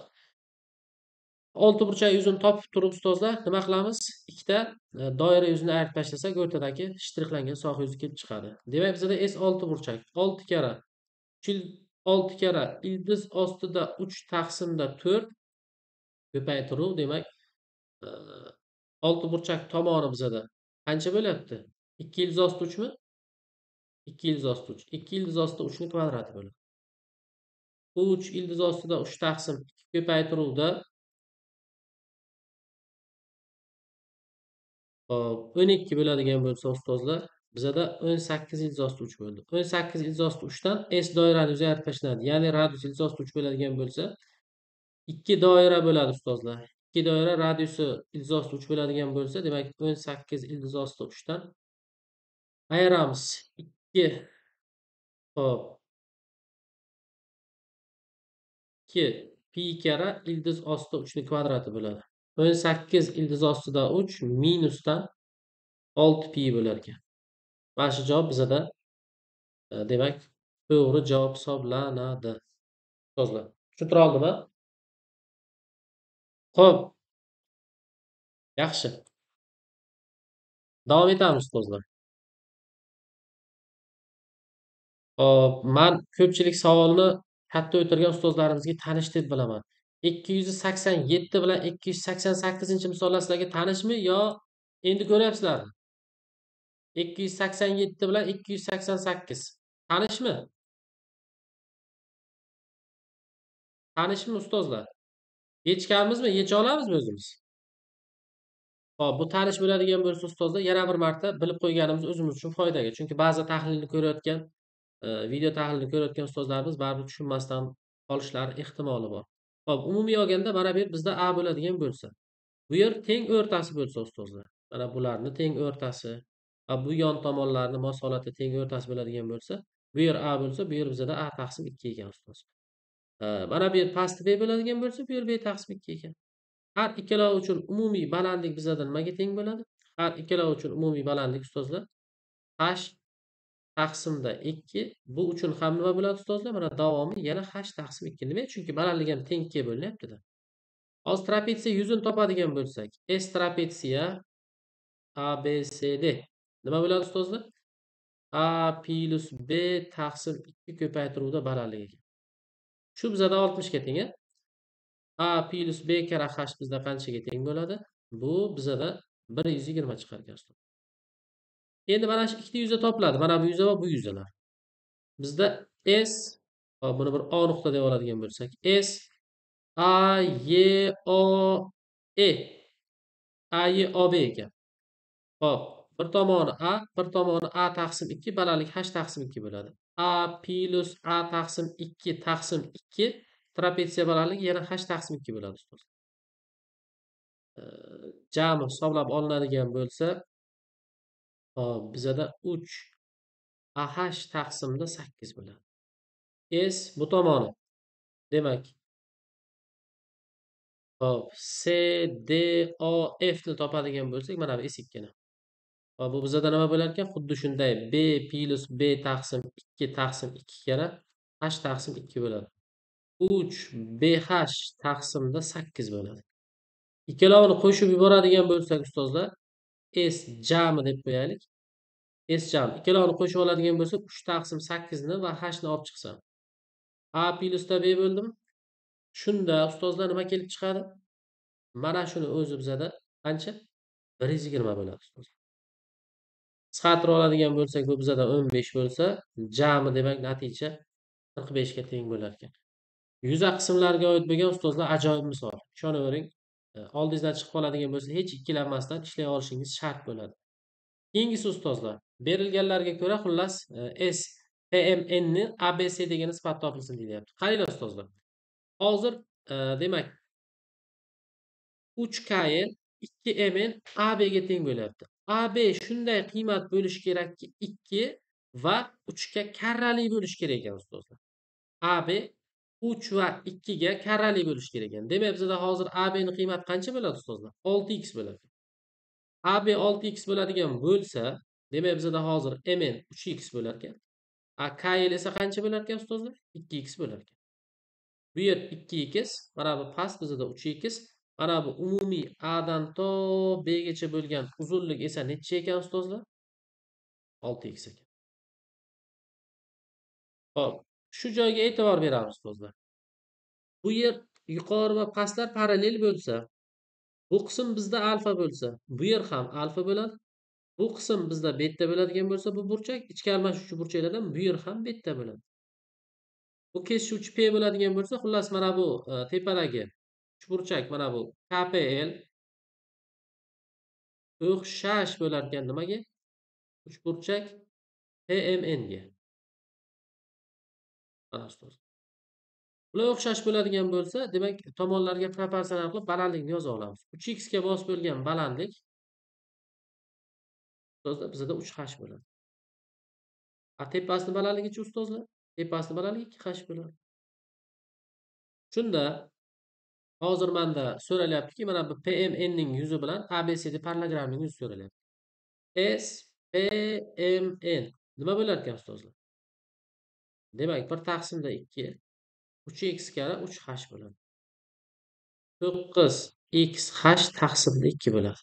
6 burchak yuzini topib turib ustozlar, nima qilamiz? Ikkita doira yuzini ayirib tashlasak, o'rtadagi shtrixlangan soha yuzi kelib chiqadi. Demak, bizda S 6 burchak 6 kara 6 kara ildiz ostida 3 taqsimda 4 ko'paytiruv, demak, 6 burchak tomoni bizda qancha bo'lyapti? 2 ildiz osti 3 mi? 2 ildiz osti 3. 2 ildiz osti 3 ning kvadrati bo'ladi. 3 ildiz ostida 3 taqsim 2 ko'paytiruvda hop, 12 bo'ladigan bo'lsa ustozlar, bizda 18 ildiz osti 3 bo'ldi. 18 ildiz osti 3 dan S doirani yuzi ayirib tashlanadi. Ya'ni radius ildiz osti 3 bo'ladigan bo'lsa, 2 doira bo'ladi ustozlar. 2 doira radiusi ildiz osti 3 bo'ladigan bo'lsa, demak 18 ildiz osti 3 dan ayiramiz. 2 hop 2 pi kara ildiz osti 3 ning kvadrati bo'ladi. 18 ildiz ostida 3 minusdan 6 pi bo'lar ekan. Mana shu javob bizda demak, to'g'ri javob hisoblanadi. Ustozlar, tushuntira oldimmi? Xo'p. Yaxshi. Davom etamiz ustozlar. Hop, men ko'pchilik savolni katta o'tirgan ustozlarimizga tanish deb bilaman. 287 bilan 288-misollar sizlarga tanishmi yo endi ko'ryapsizlarmi? 287 bilan 288 tanishmi? Tanishmi ustozlar? Yechganmizmi? Yecha olamizmi o'zimiz? Hop, bu tanish bo'ladigan bo'lsa ustozlar yana bir marta bilib qo'yganimiz o'zimiz uchun foydaga. Chunki ba'zi tahlilni ko'rayotgan, video tahlilini ko'rayotgan ustozlarimiz baribir tushunmasdan qolishlari ehtimoli bor. Hop, umumiy olganda mana bu yer bizda A bo'ladigan bo'lsa, bu yer teng o'rtasi bo'lsa ustozlar. Mana bularni teng o'rtasi va bu yon tomonlarni mos holatda teng o'rtasi bo'ladigan bo'lsa, bu yer A bo'lsa, bu yer bizada A taqsim 2 ekan ustoz. Mana bu yer pasti B bo'ladigan bo'lsa, bu yer B taqsim 2 ekan. Har ikkalovi uchun umumiy balandlik bizada nimaga teng bo'ladi? Har ikkalovi uchun umumiy balandlik ustozlar h taqsimda 2. Bu uchun ham nima bo'ladi ustozlar? Mana davomi yana h taqsim 2. Nima? Chunki balandlik ham teng 2 ga bo'linyapti-da. Hozir trapetsiya yuzini topadigan bo'lsak, S trapetsiya ABCD nima bo'ladi ustozlar? A plus B taqsim 2 ko'paytiruvda balandlik ekan. Shu bizada 60 ga teng, A plus B kara h bizda qanchaga teng bo'ladi? Bu bizada 120 chiqar ekan ustoz. Endi mana shu ikkita yuza topiladi. Mana bu yuza va bu yuzalar. Bizda S, hop buni bir O nuqta deb oladigan bo'lsak, S A Y O E A Y O B ekan. Hop, bir tomoni A, bir tomoni A taqsim 2, balandlik h taqsim 2 bo'ladi. A plus A taqsim 2 taqsim 2 trapetsiya balandligi yana h taqsim 2 bo'ladi ustoz. Jami hisoblab olinadigan bo'lsa, hop bizada 3 AH taqsimda 8 bo'ladi. S bu tomoni. Demak, hop CDOF ni topadigan bo'lsak, mana bu S2 ni. Hop bu bizada nima bo'lar ekan? Xuddi shunday B plus B taqsim 2 taqsim 2 kara H taqsim 2 bo'ladi. 3 BH taqsimda 8 bo'ladi. Ikkalovini qo'shib yuboradigan bo'lsak ustozlar, S jami deb qo'yaylik. S jami. Ikkalovini qo'shib oladigan bo'lsak, 3 taqsim 8 ni va H ni olib chiqsam. A plusda B bo'ldimi? Shunda ustozlar nima kelib chiqadi? Mana shuni o'zi bizada qancha? 120 bo'ladi ustoz. Qisqartirib oladigan bo'lsak, bu bizada 15 bo'lsa, jami demak natija 45 ga teng bo'lar ekan. Yuza qismlariga oid bo'lgan ustozlar ajoyib misol. Ishonavering, oldingizdan chiqib qoladigan bo'lsa, hech ikkilanmasdan ishlay olishingiz shart bo'ladi. Keyingisi ustozlar, berilganlarga ko'ra xullas S PMN ni ABC degan nisbat topilsin deyapti. Qaranglar ustozlar. Hozir demak 3KL 2MN AB ga teng bo'lyapti. AB shunday qiymat bo'lishi kerakki 2 va 3 ga karrali bo'lishi kerak ekan ustozlar. AB 3 va 2 ga karrali bo'lishi kerak ekan. Demak bizda hozir AB ning qiymati qancha bo'ladi ustozlar? 6x bo'ladi. AB 6x bo'ladigan bo'lsa, demak bizda hozir MN 3x bo'lar ekan. KL esa qancha bo'lar ekan ustozlar? 2x bo'lar ekan. Bu yer 2x, mana bu past bizda 3x. Mana bu umumiy A dan to B gacha bo'lgan uzunlik esa necha ekan ustozlar? 6x ekan. Hop, shu joyga e'tibor beramiz ustozlar. Bu yer yuqori va pastlar parallel bo'lsa, bu qism bizda alfa bo'lsa, bu yer ham alfa bo'ladi. Bu qism bizda beta bo'ladigan bo'lsa, bu burchak ichki almashuvchi burchaklardan bu yer ham beta bo'ladi. Bu kesishuvchi P bo'ladigan bo'lsa, xullas mana bu tepadagi uchburchak mana bu KPL o'xshash bo'lar ekan nimaga? Uchburchak PMN ga. Mana ustoz. Ular o'xshash bo'ladigan bo'lsa, demak tomonlarga proporsional qilib balandlikni yoza olamiz. 3x ga bos bo'lgan balandlik ustozlar bizda 3h bo'ladi. Tepasini balandligicha ustozlar? Tepasini balandligi 2h bo'ladi. Shunda hozir menda so'ralyaptiki, mana bu PMN ning yuzi bilan ABCD parallelogramning yuzi so'ralyapti. S PMN nima bo'lar ekan ustozlar? Demak, 1 taqsimda 2 3x kara 3h bo'ladi. 9xh taqsimda 2 bo'ladi.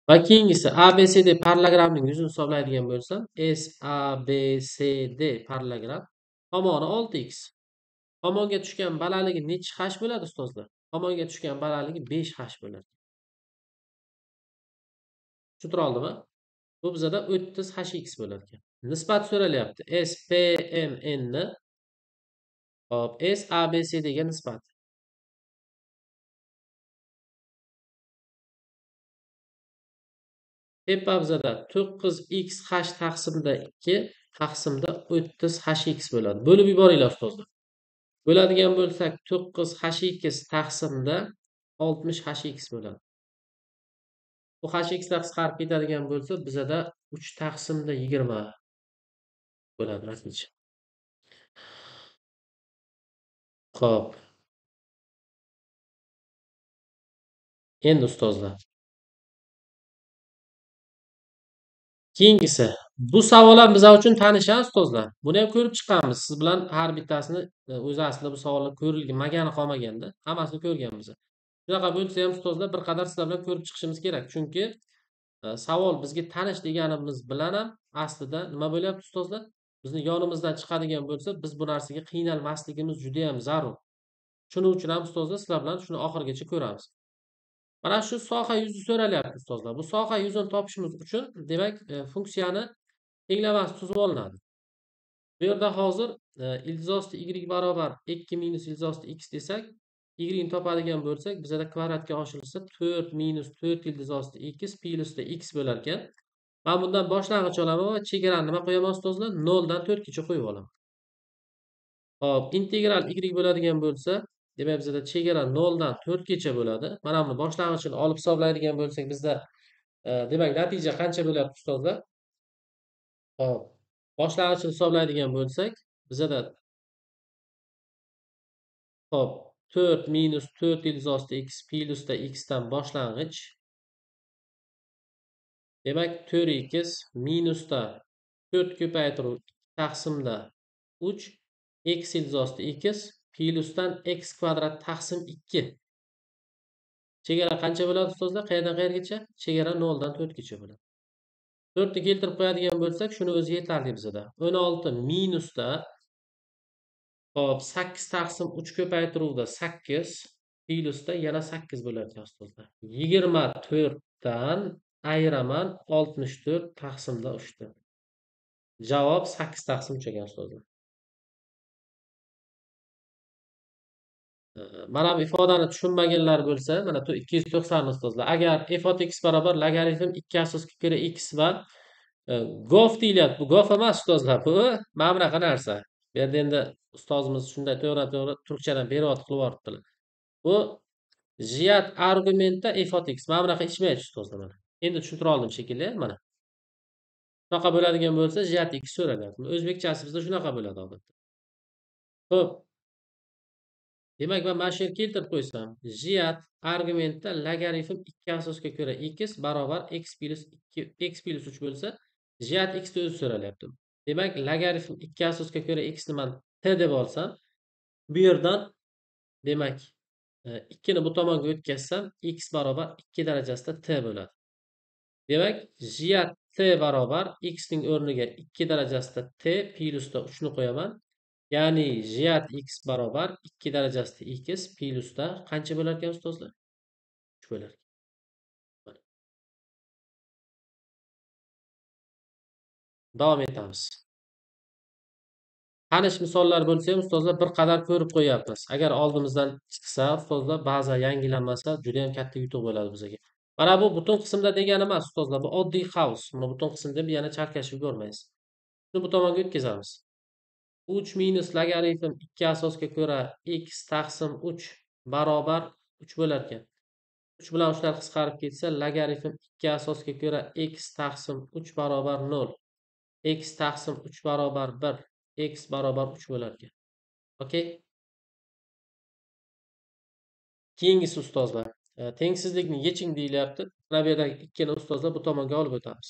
Va keyingisi ABCD parallelogramning yuzini hisoblaydigan bo'lsam, SABCD parallelogram Tomoni 6x. Tomonga tushgan balandligi nechi h bo'ladi ustozlar? Tomonga tushgan balandligi 5h bo'ladi. Tushuntira oldimmi? Bu bizada 30hx bo'lar ekan. Nisbat so'ralyapti. S P M N ni hop, S A B C dega nisbat. Tepa bizada 9x h taqsimda 2 taqsimda 30hx bo'ladi. Bo'lib yuboringlar ustozlar. Bo'ladigan bo'lsak 9hx taqsimda 60hx bo'ladi. Bu hx dan qisqarib ketadigan bo'lsa, bizada 3 taqsimda 20 bo'ladi natija. Xo'p. Endi ustozlar. Keyingisi. Bu savol ham bizlar uchun tanish ustozlar. Buni ham ko'rib chiqqanmiz. Siz bilan har bittasini o'zi aslida bu savollar ko'rilmagani qolmaganda, hammasini ko'rganmiz. Shunaqa bo'lsa ham ustozlar bir qadar sizlar bilan ko'rib chiqishimiz kerak. Chunki savol bizga tanish deganimiz bilan ham aslida nima bo'lyapti ustozlar? Bizni yonimizdan chiqadigan bo'lsa, biz bu narsaga qiynalmasligimiz juda ham zarur. Shuning uchun ham ustozlar sizlar bilan shuni oxirigacha ko'ramiz. Mana shu soha yuzi so'ralyapti ustozlar. Bu soha yuzini topishimiz uchun demak funksiyani tenglamas tuzib olinadi. Bu yerda hozir ildizosti y barobar 2 minus ildizosti x desak, y ni topadigan bo'lsak, bizada kvadratga oshirilsa 4 minus 4 ildizosti x plyusda x bo'lar ekan. Men bundan boshlang'ich olaman va chegarani nima qo'yaman ustozlar? 0 dan 4 gacha qo'yib olaman. Hop, integral y bo'ladigan bo'lsa, demak bizda chegara 0 dan 4 gacha bo'ladi. Mana buni boshlang'ichini olib hisoblaydigan bo'lsak, bizda demak natija qancha bo'lyapti ustozlar? Hop, boshlang'ichini hisoblaydigan bo'lsak, bizda hop 4 minus 4 ildizosti x plyusda x dan boshlang'ich. Demak 4x minusda 4 ko'paytiruv taqsimda 3 x ildizosti x plyusdan x kvadrat taqsim 2. Chegara qancha bo'ladi ustozlar? Qayerdan qayergacha? Chegara 0 dan 4 gacha bo'ladi. 4 ni keltirib qo'yadigan bo'lsak, shuni o'zi yetarli bizda. 16 minusda hop 8 taqsim 3 ko'paytiruvda 8 plyusda yana 8 bo'lar ekan ustozlar. 24 dan ayiraman 64 taqsimda 3 dan. Javob 8 taqsim 3 ekan ustozlar. Mana bu ifodani tushunmaganlar bo'lsa, mana 290 ustozlar. Agar f of x barobar logaritm 2 asosga ko'ra x va gof deyilyapti. Bu gof emas ustozlar. Bu mana bunaqa narsa. Bu yerda endi ustozimiz shunday to'g'ri turkchadan beryapti qilib yuboribdilar. Bu jiyat argumentda f of x. Mana bunaqa ichmaydi ustozlar mana. Endi tushuntira oldim shekilli, mana. Shunaqa bo'ladigan bo'lsa, jiyat x so'raladi. O'zbekchasi bizda shunaqa bo'ladi odatda. Xo'p. Demak, men mana shu yerga keltirib qo'ysam, jiyat argumentda logaritm 2 asosga ko'ra x barobar x plus 3 bo'lsa, jiyat x ni o'zi so'ralyapti. Demak, logaritm 2 asosga ko'ra x ni men t deb olsam, bu yerdan demak 2 ni bu tomonga o'tkazsam, x barobar 2 darajasida t bo'ladi. Demak, jiyat t barobar x ning o'rniga 2 darajasida t plyusda 3 ni qo'yaman. Ya'ni jiyat x barobar 2 darajasida x plyusda qancha bo'lar ekan ustozlar? 3 bo'lar ekan. Davom etamiz. Tanish misollar bo'lsa ham ustozlar bir qadar ko'rib qo'yapmiz. Agar oldimizdan chiqsa, ustozlar ba'zan yangilanmasa, juda ham katta yutuq bo'ladi bizga. Mana bu butun qismda degani emas ustozlar, bu oddiy havs. Buni butun qism deb yana chalkashib ko'rmaysiz. Buni bu tomonga o'tkazamiz. 3 minus logaritm 2 asosga ko'ra x taqsim 3 barobar 3 bo'lar ekan. 3 bilan 3 lar qisqarib ketsa, logaritm 2 asosga ko'ra x taqsim 3 barobar 0. X taqsim 3 barobar 1. X barobar 3 bo'lar ekan. Okey? Keyingisi ustozlar. Tengsizlikni yeching deyilyapti. Mana bu yerdagi 2 ni ustozlar bu tomonga olib o'tamiz.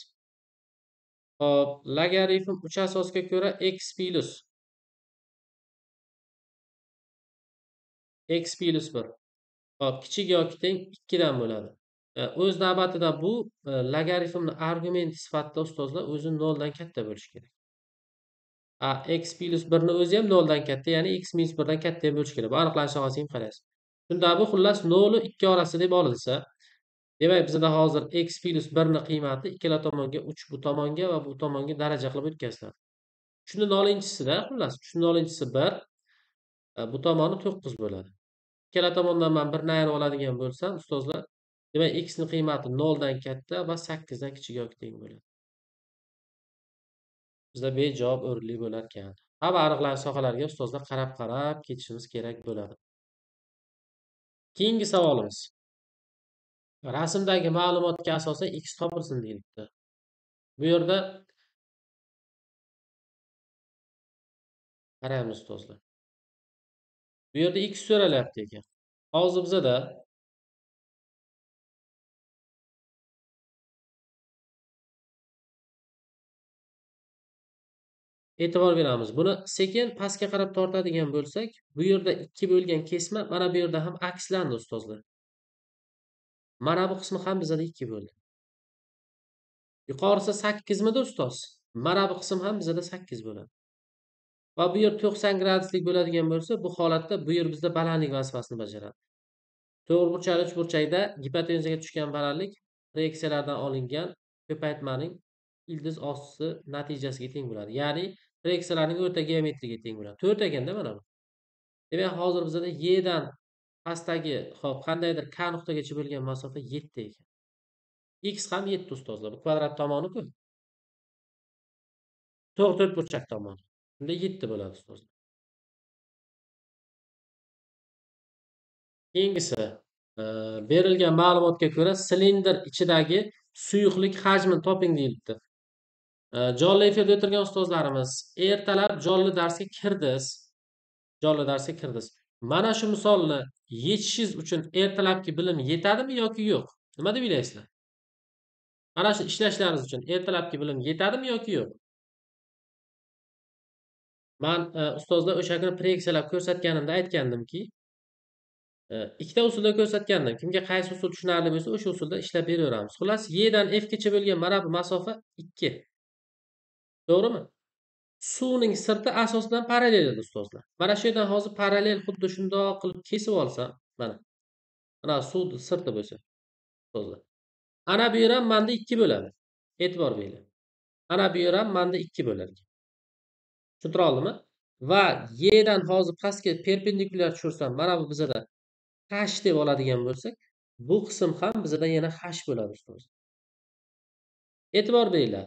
Hop, logaritm 3 asosga ko'ra x plus x plus 1. Hop, kichik yoki teng 2 dan bo'ladi. O'z navbatida bu logaritmni argument sifatida ustozlar o'zi 0 dan katta bo'lishi kerak. X plus 1 ni o'zi ham 0 dan katta, ya'ni x minus 1 dan katta ham bo'lishi kerak. Bu aniqlanish sohasiga qaraysiz. Shunda bu xullas 0 u 2 orasi deb olinsa, demak bizda hozir x plus 1 ni qiymati ikkala tomonga 3 bu tomonga va bu tomonga daraja qilib o'tkaziladi. 3 ni 0-chisida xullas 3 ni 0-chisi 1, bu tomoni 9 bo'ladi. Ikkala tomondan men 1 ni ayirib oladigan bo'lsam, ustozlar, demak x ni qiymati 0 dan katta va 8 dan kichik yoki teng bo'ladi. Bizda bejavob o'rinli bo'larkan. Ha, bu aniqlanish sohalariga ustozlar qarab ketishimiz kerak bo'ladi. Keyingi savolimiz. Rasmdagi ma'lumotga asosan x topilsin deyilibdi. Bu yerda qaraymiz ustozlar. Bu yerda x so'ralyapti ekan. Hozir bizada e'tibor beramiz. Buni sekin pastga qarab tortadigan bo'lsak, bu yerda 2 bo'lgan kesma mana bu yerda ham akslandi ustozlar. Mana bu qismi ham bizada 2 bo'ldi. Yuqorisi 8 midi ustoz? Mana bu qism ham bizada 8 bo'ladi. Va bu yer 90 graduslik bo'ladigan bo'lsa, bu holatda bu yer bizda balandlik vazifasini bajaradi. To'rtburchak, uchburchakda gipotenuzaga tushgan balandlik proyeksiyalardan olingan ko'paytmaning ildiz ostisi natijasiga teng bo'ladi. Ya'ni proyeksiyalarning o'rta geometriga teng bo'ladi. 4 ekanda mana bu. Demak, hozir bizada Y dan pastdagi, hop, qandaydir K nuqtagacha bo'lgan masofa 7 ekan. X ham 7 ustozlar. Bu kvadrat tomoni-ku. To'rtburchak tomoni. Bunda 7 bo'ladi ustozlar. Keyingisi, berilgan ma'lumotga ko'ra silindr ichidagi suyuqlik hajmini toping deyilibdi. Jonli efirda o'tirgan ustozlarimiz, ertalab jonli darsga kirdiz. Mana shu misolni yechishingiz uchun ertalabki bilim yetadimi yoki yo'q? Nima deb o'ylaysizlar? Mana shu ishlashlaringiz uchun ertalabki bilim yetadimi yoki yo'q? Men ustozlar o'sha kuni proyeksiyalar ko'rsatganimda aytgandimki, ikkita usulda ko'rsatgandim. Kimga qaysi usul tushunarli bo'lsa, o'sha usulda ishlab beraveramiz. Xullas, Y dan F gacha bo'lgan mana bu masofa 2. To'g'rimi? Suvning sirti asosidan parallel edi ustozlar. Mana shu yerdan hozir parallel xuddi shundoq qilib kesib olsam, mana. Mana suvning sirti bo'lsa, ustozlar. Ana bu yer ham menda 2 bo'ladi. E'tibor bering. Ana bu yer ham menda 2 bo'ladi. Tushuntira oldimmi? Va Y dan hozir pastga perpendikulyar tushirsam, mana bu bizada h deb oladigan bo'lsak, bu qism ham bizada yana h bo'ladi ustoz. E'tibor beringlar.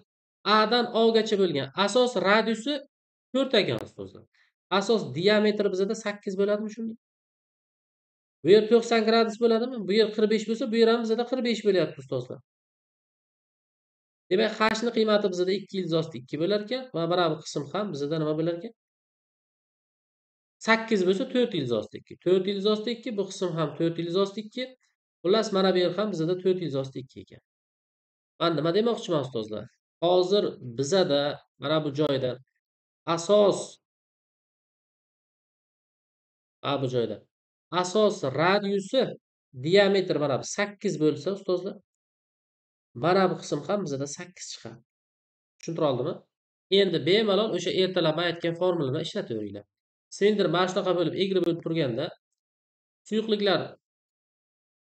A dan O gacha bo'lgan asos radiusi 4 ekan ustozlar. Asos diametri bizada 8 bo'ladimi shunda? Bu yer 90 gradus bo'ladimi? Bu yer 45 bo'lsa, bu yer ham bizada 45 bo'lyapti ustozlar. Demak, h ni qiymati bizada 2 ilzosti 2 bo'lar ekan va mana bu qism ham bizada nima bo'lar ekan? 8 bo'lsa 4 ilzosti 2. 4 ilzosti 2, bu qism ham 4 ilzosti 2. Xullas, mana bu yer ham bizada 4 ilzosti 2 ekan. Men nima demoqchiman ustozlar? Hozir bizada mana bu joyda asos bu joyda asos radiusi diametr mana bu 8 bo'lsa ustozlar, mana bu qism ham bizada 8 chiqadi. Tushuntira oldimmi? Endi bemalol o'sha ertalab aytgan formulani ishlataveringlar. Silindr mana shunaqa bo'lib, egri bo'lib turganda suyuqliklar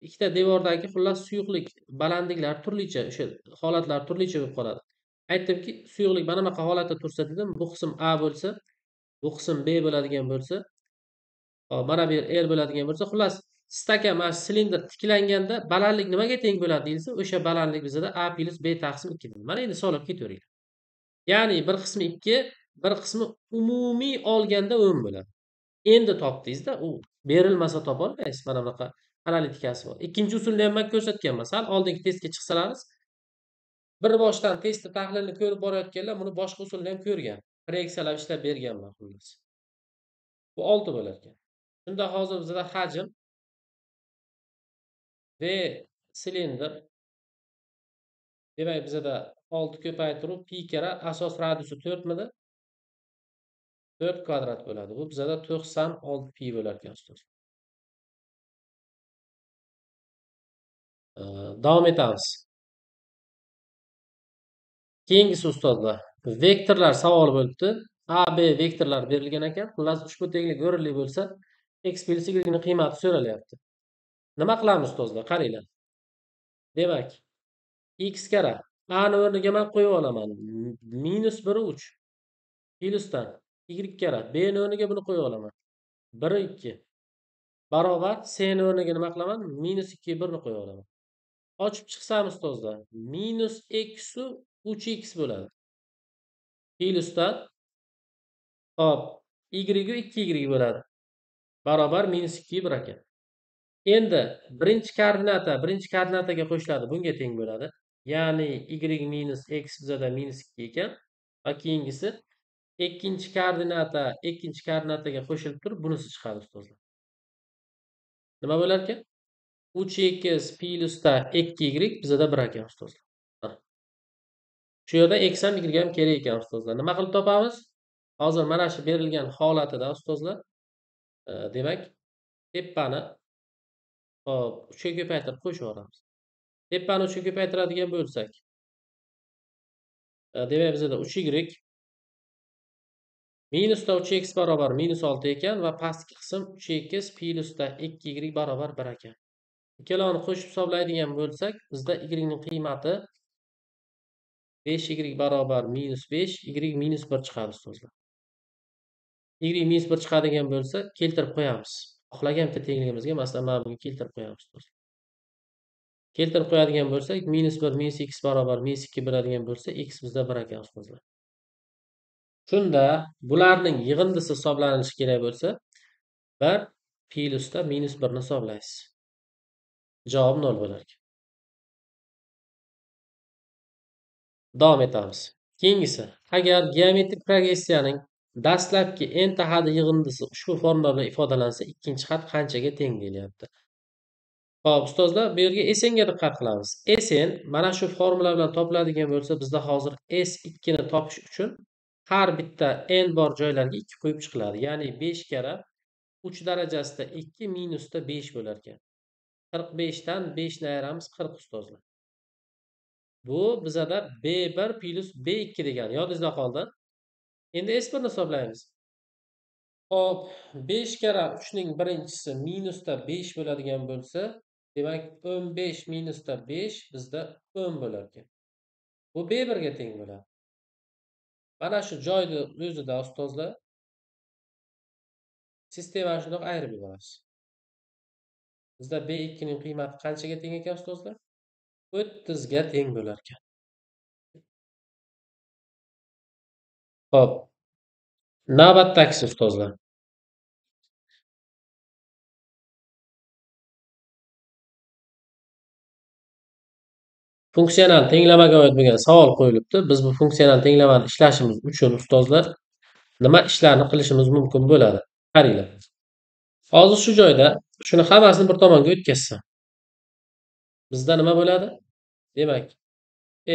ikkita devordagi xullas suyuqlik balandliklar turlicha, o'sha holatlar turlicha bo'lib qoladi. Aytdimki, suyuqlik mana bunaqa holatda tursa dedim, bu qism A bo'lsa, bu qism B bo'ladigan bo'lsa, hop, mana bu yer R bo'ladigan bo'lsa, xullas stakan mana silindr tiklanganda balandlik nimaga teng bo'ladi deyilsa, o'sha balandlik bizada A plus B taqsim 2 dir. Mana endi solib ketaveringlar. Ya'ni bir qismi 2, bir qismi umumiy olganda 10 bo'ladi. Endi topdingizda, u berilmasa topa olmaysiz. Mana bunaqa analitikasi bor. Ikkinchi usulni ham men ko'rsatganman. Sal oldingi testga chiqsalaringiz, bir boshdan testni tahlilini ko'rib borayotganlar buni boshqa usulni ham ko'rgan. Proyeksiyalar ishlab berganman xullas. Bu 6 bo'lar ekan. Shunda hozir bizda hajm V silindr, demak bizada 6 ko'paytiruv pi kara asos radiusi 4 midi? 4 kvadrat bo'ladi. Bu bizada 96 pi bo'lar ekan ustoz. Davom etamiz. Keyingisi ustozlar, vektorlar savoli bo'libdi. A, B vektorlar berilgan ekan. Xullas ushbu tenglik o'rinli bo'lsa, x plyus y ning qiymati so'ralyapti. Nima qilamiz ustozlar? Qaranglar. Demak, x kara a ni o'rniga men qo'yib olaman. -1 3 plyusdan y kara b ni o'rniga buni qo'yib olaman. 1 2 barobar c ni o'rniga nima qilaman? -2 1 ni qo'yib olaman. Ochib chiqsam ustozlar, -x u 3x bo'ladi. Plyusdan hop, y u 2y bo'ladi. Barobar -2 1 ekan. Endi birinchi koordinataga qo'shiladi, bunga teng bo'ladi. Ya'ni y minus x bizada -2 ekan va keyingisi ikkinchi koordinataga qo'shilib turib bunisi chiqadi ustozlar. Nima bo'lar ekan? 3x plyusda 2y bizada 1 ekan ustozlar. Shu yerda x ham y ham kerak ekan ustozlar. Nima qilib topamiz? Hozir mana shu berilgan holatida ustozlar, demak, tepani hop, 3 ga ko'paytirib qo'shib yuboramiz. Tepani 3 ga ko'paytiradigan bo'lsak, demak bizada 3y minusda 3x barobar -6 ekan va pastki qism 3x plyusda 2y barobar 1 ekan. Ikkalovini qo'shib hisoblaydigan bo'lsak, bizda y ning qiymati 5y barobar -5, y -1 chiqadi ustozlar. Y -1 chiqadigan bo'lsa, keltirib qo'yamiz. Xohlagan bitta tengligimizga, masalan, mana bunga keltirib qo'yamiz ustozlar. Keltirib qo'yadigan bo'lsak, -1 -x barobar -2 bo'ladigan bo'lsa, x bizda 1 ekan ustozlar. Shunda bularning yig'indisi hisoblanishi kerak bo'lsa, 1 plyusda -1 ni hisoblaysiz. Javob 0 bo'lar ekan. Davom etamiz. Keyingisi, agar geometrik progressiyaning dastlabki n ta hadi yig'indisi ushbu formula bilan ifodalansa, ikkinchi xat qanchaga teng deyilyapti. Xo'p, ustozlar, bu yerga Snga diqqat qilamiz. Sn mana shu formula bilan topiladigan bo'lsa, bizda hozir S2 ni topish uchun har bitta n bor joylarga 2 qo'yib chiqiladi. Ya'ni 5 kara 3 darajasida 2 minusda 5 bo'lar ekan. 45 dan 5 ni ayiramiz 40 ustozlar. Bu bizada B1 plus B2 degani yodingizda qoldi. Endi S1 ni hisoblaymiz. Hop, 5 kara 3 ning birinchisi minusda 5 bo'ladigan bo'lsa, demak 15 minusda 5 bizda 10 bo'lar ekan. Bu B1 ga teng bo'ladi. Mana shu joyni o'zida ustozlar sistemani shundoq ayirib yuborasiz. Bizda B2 ning qiymati qanchaga teng ekan ustozlar? 30 ga teng bo'lar ekan. Xo'p. Navbatdagisi ustozlar. Funksional tenglamaga oid bo'lgan savol qo'yilibdi. Biz bu funksional tenglamani ishlashimiz uchun ustozlar nima ishlarni qilishimiz mumkin bo'ladi? Qaranglar. Hozir shu joyda shuni hammasini bir tomonga o'tkazsam, bizda nima bo'ladi? Demak,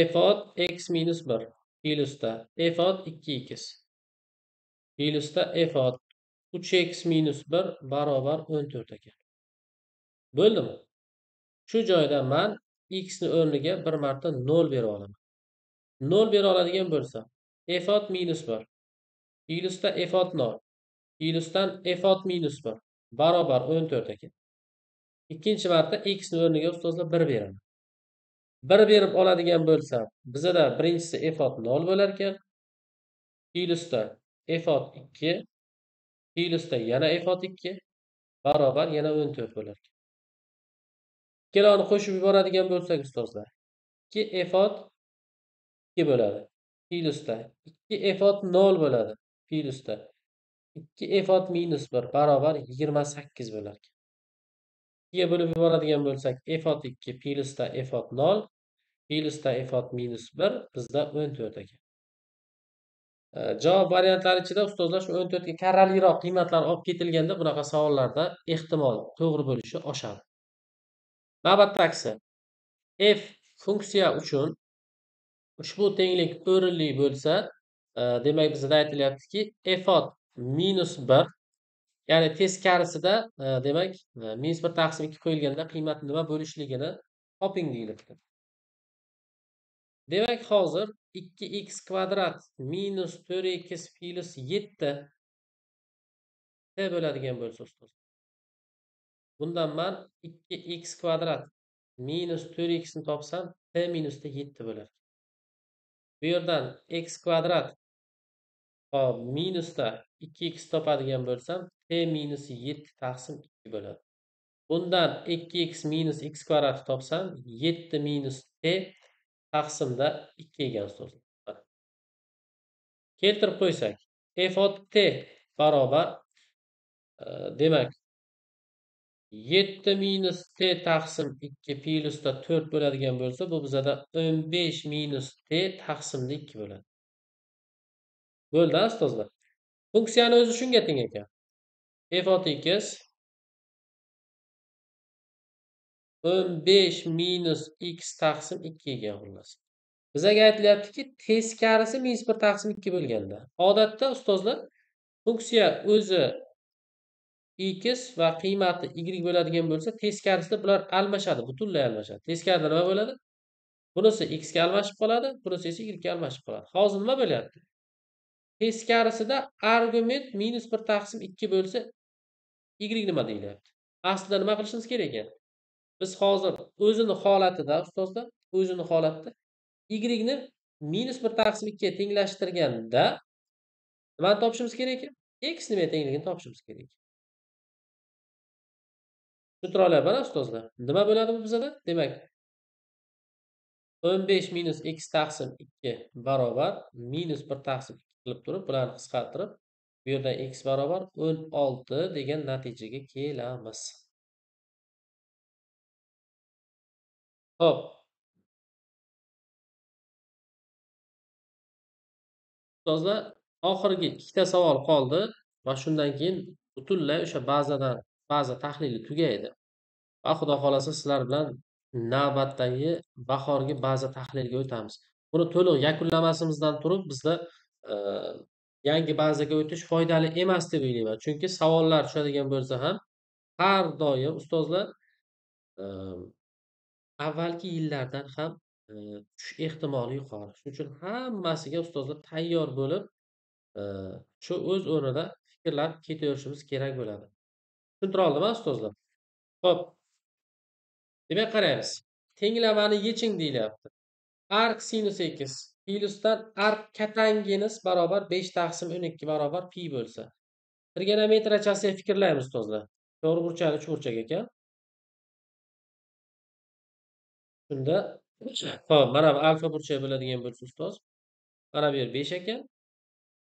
f ot x minus 1 plyusda f ot 2x plyusda f ot 3x minus 1 barobar 14 ekan. Bo'ldimi? Shu joyda men x ni o'rniga bir marta 0 berib olaman. 0 bera oladigan bo'lsam, f ot minus 1 plyusda f ot 0 plyusdan f ot minus 1 barobar 14 ekan. Ikkinchi marta x ni o'rniga ustozlar 1 beraman. 1 berib oladigan bo'lsam, bizada birinchisi f ot 0 bo'lar ekan. Plyusda f ot 2 plyusda yana f ot 2 barobar yana 14 bo'lar ekan. Ikkalovini qo'shib yuboradigan bo'lsak ustozlar, 2 f ot 2 bo'ladi. Plyusda 2 f ot 0 bo'ladi. Plyusda 2 f ot minus 1 barobar 28 bo'lar ekan. 2 ga bo'lib yuboradigan bo'lsak, f ot 2 plyusda f ot 0 plyusda f ot minus 1 bizda 14 ekan. Javob variantlari ichida ustozlar shu 14 ga karraliroq qiymatlar olib ketilganda bunaqa savollarda ehtimol to'g'ri bo'lishi oshadi. Navbatdagisi, f funksiya uchun ushbu tenglik o'rinli bo'lsa, demak bizda aytilyaptiki, f ot minus 1 ya'ni teskarisida, demak, minus 1 taqsim 2 qo'yilganda qiymat nima bo'lishligini toping deyilibdi. Demak, hozir 2x kvadrat minus 4x plus 7 t bo'ladigan bo'lsa ustoz. Bundan men 2x kvadrat minus 4x ni topsam t minus 7 bo'lar. Bu yerdan x kvadrat hop minusda 2x topadigan bo'lsam t minus 7 taqsim 2 bo'ladi. Bundan 2x minus x kvadrat topsam 7 minus t taqsimda 2 ekan ustozlar. Keltirib qo'ysak, f od t barobar demak 7 minus t taqsim 2 plyusda 4 bo'ladigan bo'lsa, bu bizada 15 minus t taqsimda 2 bo'ladi. Bo'ldi ustozlar. Funksiyani o'zi shunga teng ekan. F od x 15 minus x taqsim 2 ekan xullas. Bizaga aytilyaptiki, teskarisi minus 1 taqsim 2 bo'lganda. Odatda ustozlar funksiya o'zi x va qiymati y bo'ladigan bo'lsa, teskarisida bular almashadi, butunlay almashadi. Teskarida nima bo'ladi? Bunisi x ga almashib qoladi, bunisi esa y ga almashib qoladi. Hozir nima bo'lyapti? Teskarisida argument minus 1 taqsim 2 bo'lsa, y nima deyilyapti? Aslida nima qilishimiz kerak ekan? Biz hozir o'zini holatida ustozlar, o'zini holatda y ni minus 1 taqsim 2 ga tenglashtirganda nima topishimiz kerak ekan? X nima tengligini topishimiz kerak. Tushuntira olyapman ustozlar. Nima bo'ladi bu bizada? Demak, 15 minus x taqsim 2 barobar minus 1 taqsim 2 qilib turib, bularni qisqartirib, bu yerdan x barobar 16 degan natijaga kelamiz. Xo'p. Ustozlar, oxirgi ikkita savol qoldi va shundan keyin butunlay o'sha baza tahlili tugaydi. Va xudo xolasa sizlar bilan navbatdagi bahorgi baza tahliliga o'tamiz. Buni to'liq yakunlamasimizdan turib bizda e, yangi bazaga o'tish foydali emas deb o'ylayman. Chunki savollar tushadigan bo'lsa ham har doim ustozlar e, avvalgi yillardan ham tushish ehtimoli yuqori. Shuning uchun hammasiga ustozlar tayyor bo'lib, shu o'z o'rnida fikrlab ketaverishimiz kerak bo'ladi. Tushuntira oldimmi ustozlar? Xo'p. Demak, qaraymiz. Tenglamani yeching deyilyapti. Arc sinus x plyusdan arc katanginus barobar 5 taqsim 12 barobar pi bo'lsa. Trigonometriyachasiga fikrlaymiz ustozlar. To'g'ri burchak, uchburchak ekan. Shunda hop, mana bu alfa burchak bo'ladigan bo'lsa ustoz, mana bu yer 5 ekan.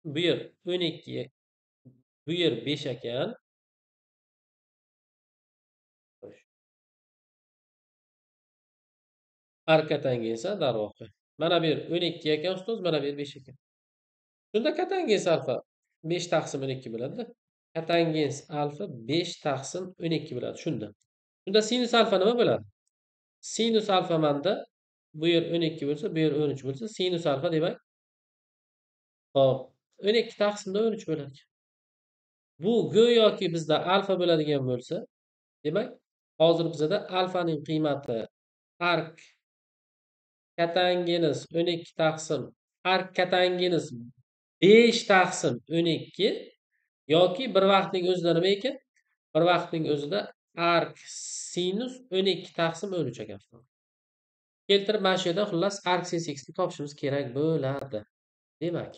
Bu yer 12, bu yer 5 ekan. Arc katanginus darvoqe. Mana bu yer 12 ekan ustoz, mana bu yer 5 ekan. Shunda katangens alfa 5 taqsim 12 bo'ladi-da. Katangens alfa 5 taqsim 12 bo'ladi shunda. Shunda sinus alfa nima bo'ladi? Sinus alfa manda bu yer 12 bo'lsa, bu yer 13 bo'lsa, sinus alfa demak hop 12 taqsimda 13 bo'ladi. Bu go'yoki bizda alfa bo'ladigan bo'lsa, demak, hozir bizada alfaning qiymati arc katangens 12 taqsim arc katangens 5 taqsim 12 yoki bir vaqtning o'zida nima ekan? Bir vaqtning o'zida arc sinus 12 taqsim 13 ekan. Keltirib mana shu yerdan xullas arc sinus x ni topishimiz kerak bo'ladi. Demak,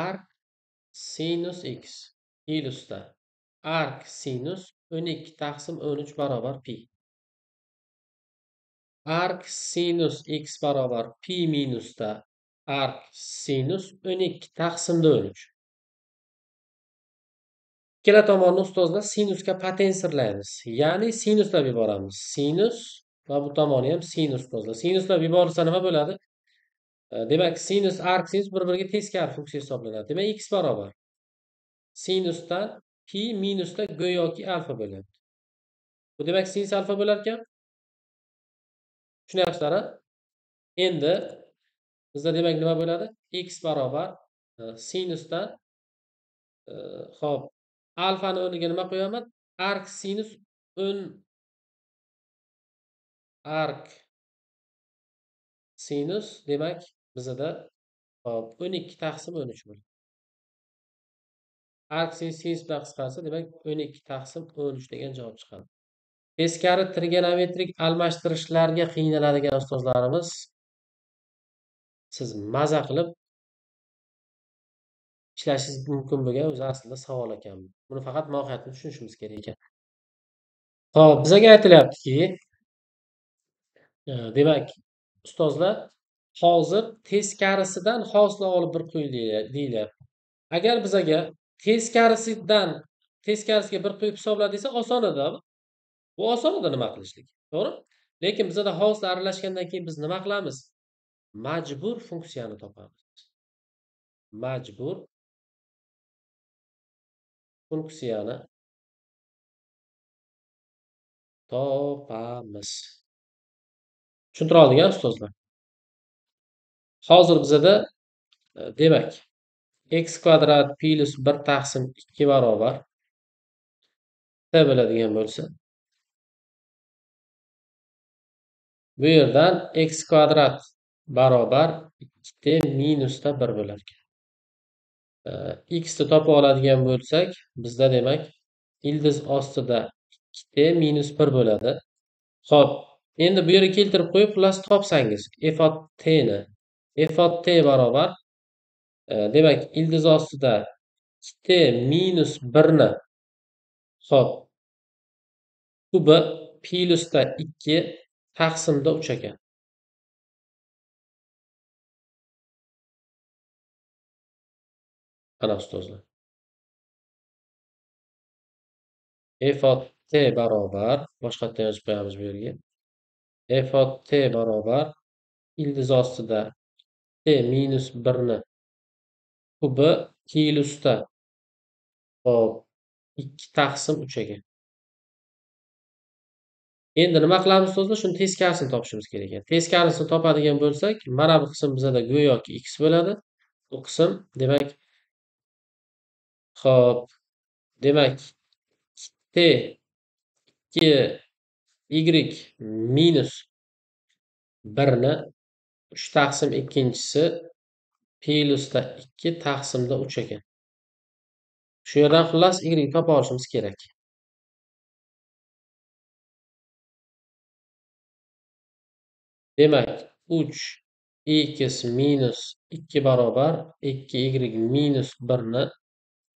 arc sinus x plyusda arc sinus 12 taqsim 13 barobar pi. Arc sinus x barobar pi minusda arc sinus 12 taqsimda 13. Ikkala tomonni ustozlar sinusga potensirlaymiz. Ya'ni sinuslab yuboramiz. Sinus va bu tomoni ham sinus ustozlar. Sinuslab yuborilsa nima bo'ladi? Demak, sinus arc sinus bir-biriga teskari funksiya hisoblanadi. Demak, x barobar sinusdan pi minusda go'yoki alfa bo'lyapti. Bu demak sinus alfa bo'lar ekan. Tushunyapsizlar-a? Endi bizda demak nima bo'ladi? X barobar sinusdan hop, alfani o'rniga nima qo'yaman? Arc sinus 10 arc Sinus demak bizada hop 12 taqsim 13 bo'ladi. Arc sinus bilan qisqarsa, demak 12 taqsim 13 degan javob chiqadi. Teskari trigonometrik almashtirishlarga qiynaladigan ustozlarimiz, siz maza qilib ishlashingiz mumkin bo'lgan o'zi aslida savol ekan. Buni faqat mohiyatini tushunishimiz kerak ekan. Hop, bizga aytilyaptiki, demak, ustozlar, hozir teskarisidan hosila olib bir quying deyilyapti. Agar bizaga teskarisiga bir quyib hisobla desa oson edi. Bu oson edi nima qilishlik. To'g'ri? Lekin bizada hosila aralashgandan keyin biz nima qilamiz? Majbur funksiyani topamiz. Majbur funksiyani topamiz. Tushuntira oldik-a ustozlar? Hozir bizada demak x kvadrat plus 1 taqsim 2 barobar t bo'ladigan bo'lsa, bu yerdan x kvadrat barobar 2t minusda 1 bo'lar ekan. X ni topib oladigan bo'lsak, bizda demak ildiz ostida 2t minus 1 bo'ladi. Xo'p, endi bu yerga keltirib qo'yib, xullas topsangiz f ot t ni f ot t barobar demak ildiz ostida 2t minus 1 ni xo'p kubi plyusda 2 taqsimda 3 ekan. Ana ustozlar. F ot t barobar boshqa yerdan yozib qo'yamiz bu yerga. F ot t barobar ildiz ostida t minus 1 ni kubi plyusda hop 2 taqsim 3 ekan. Endi nima qilamiz ustozlar? Shuni teskarisini topishimiz kerak ekan. Teskarisini topadigan bo'lsak, mana bu qism bizada go'yoki x bo'ladi. Bu qism demak hop demak t 2 y minus 1 ni 3 taqsim ikkinchisi plyusda 2 taqsimda 3 ekan. Shu yerdan xullas y topa olishimiz kerak. Demak 3x minus 2 barobar 2y minus 1 ni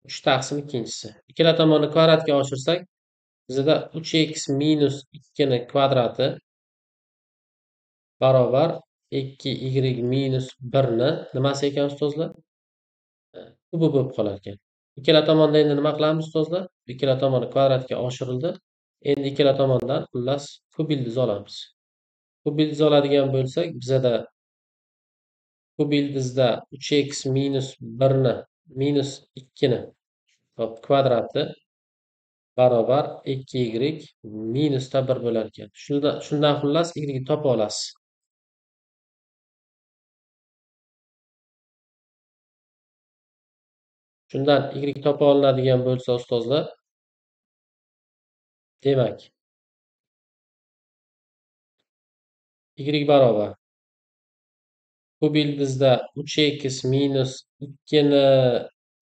3 taqsim ikkinchisi. Ikkala tomonni kvadratga oshirsak, bizda 3x minus 2 ni kvadrati barobar 2y minus 1 ni nimasi ekan ustozlar? Kubi bo'lib qolar ekan. Ikkala tomonda endi nima qilamiz ustozlar? Ikkala tomoni kvadratga oshirildi. Endi ikkala tomondan xullas kub ildiz olamiz. Kub ildiz oladigan bo'lsak, bizada kub ildizda 3x minus 1 ni minus 2 ni kvadrati barobar 2y minusda 1 bo'lar ekan. Shundan xullas y ni topa olasiz. Shundan y topa olinadigan bo'lsa ustozlar, demak y barobar kub ildizda 3x minus 2 ni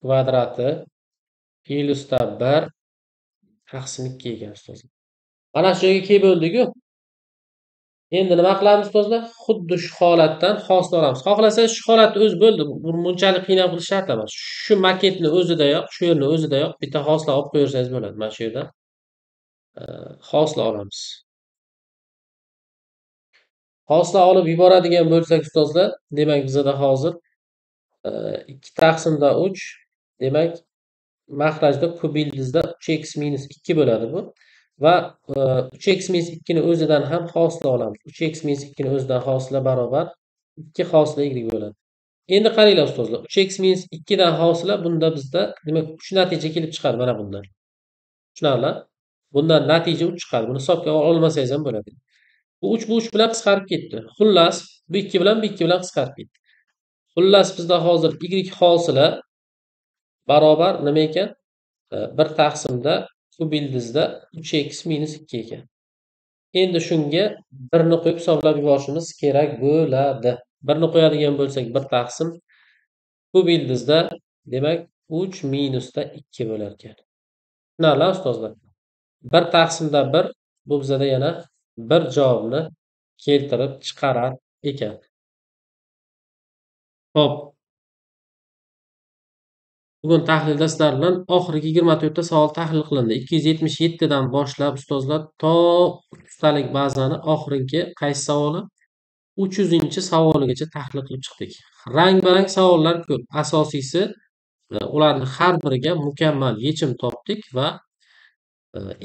kvadrati plyusda 1 taqsim 2 ekan ustozlar. Mana shu yerga kelib bo'ldik-ku. Endi nima qilamiz ustozlar? Xuddi shu holatdan hosil olamiz. Xohlasangiz shu holatni o'zi bo'ldi. Bunchalik qiynab qilish shart emas. Shu maketni o'zidayoq, shu yerni o'zidayoq bitta hosila olib qo'yarsangiz bo'ladi. Mana shu yerdan hosila olamiz. Hosila olib yuboradigan bo'lsak ustozlar, demak bizada hozir 2 taqsimda 3 demak mahrajda kub ildizda 3x minus 2 bo'ladi bu. Va 3x minus 2 ni o'zidan ham hosila olamiz. 3x minus 2 ni o'zidan hosila barobar 2 hosila y bo'ladi. Endi qaranglar ustozlar, 3x minus 2 dan hosila bunda bizda demak 3 natija kelib chiqadi mana bundan. Tushunarli? Bundan natija 3 chiqadi. Buni hisobga olmasangiz ham bo'ladi. Bu 3 bu 3 bilan qisqarib ketdi. Xullas, bu 2 bilan bu 2 bilan qisqarib ketdi. Xullas bizda hozir y hosila barobar nima ekan? 1 taqsimda kub ildizda 3x minus 2 ekan. Endi shunga 1 ni qo'yib hisoblab yuborishimiz kerak bo'ladi. 1 ni qo'yadigan bo'lsak 1 taqsim ko'p ildizda demak 3 minusda 2 bo'larkan. Tushunarli ustozlar? 1 taqsimda 1 bu bizada yana bir javobni keltirib chiqarar ekan. Xo'p, bugun tahlilda sizlar bilan oxirgi 24 ta savol tahlil qilindi. 277 dan boshlab ustozlar to ustalik bazani oxirgi qaysi savoli? 300-savoligacha tahlil qilib chiqdik. Rang-barang savollar ko'p. Asosiysi ularni har biriga mukammal yechim topdik va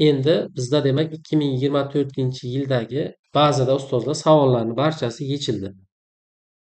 endi bizda demak 2024-yildagi ba'zida ustozlar savollarning barchasi yechildi.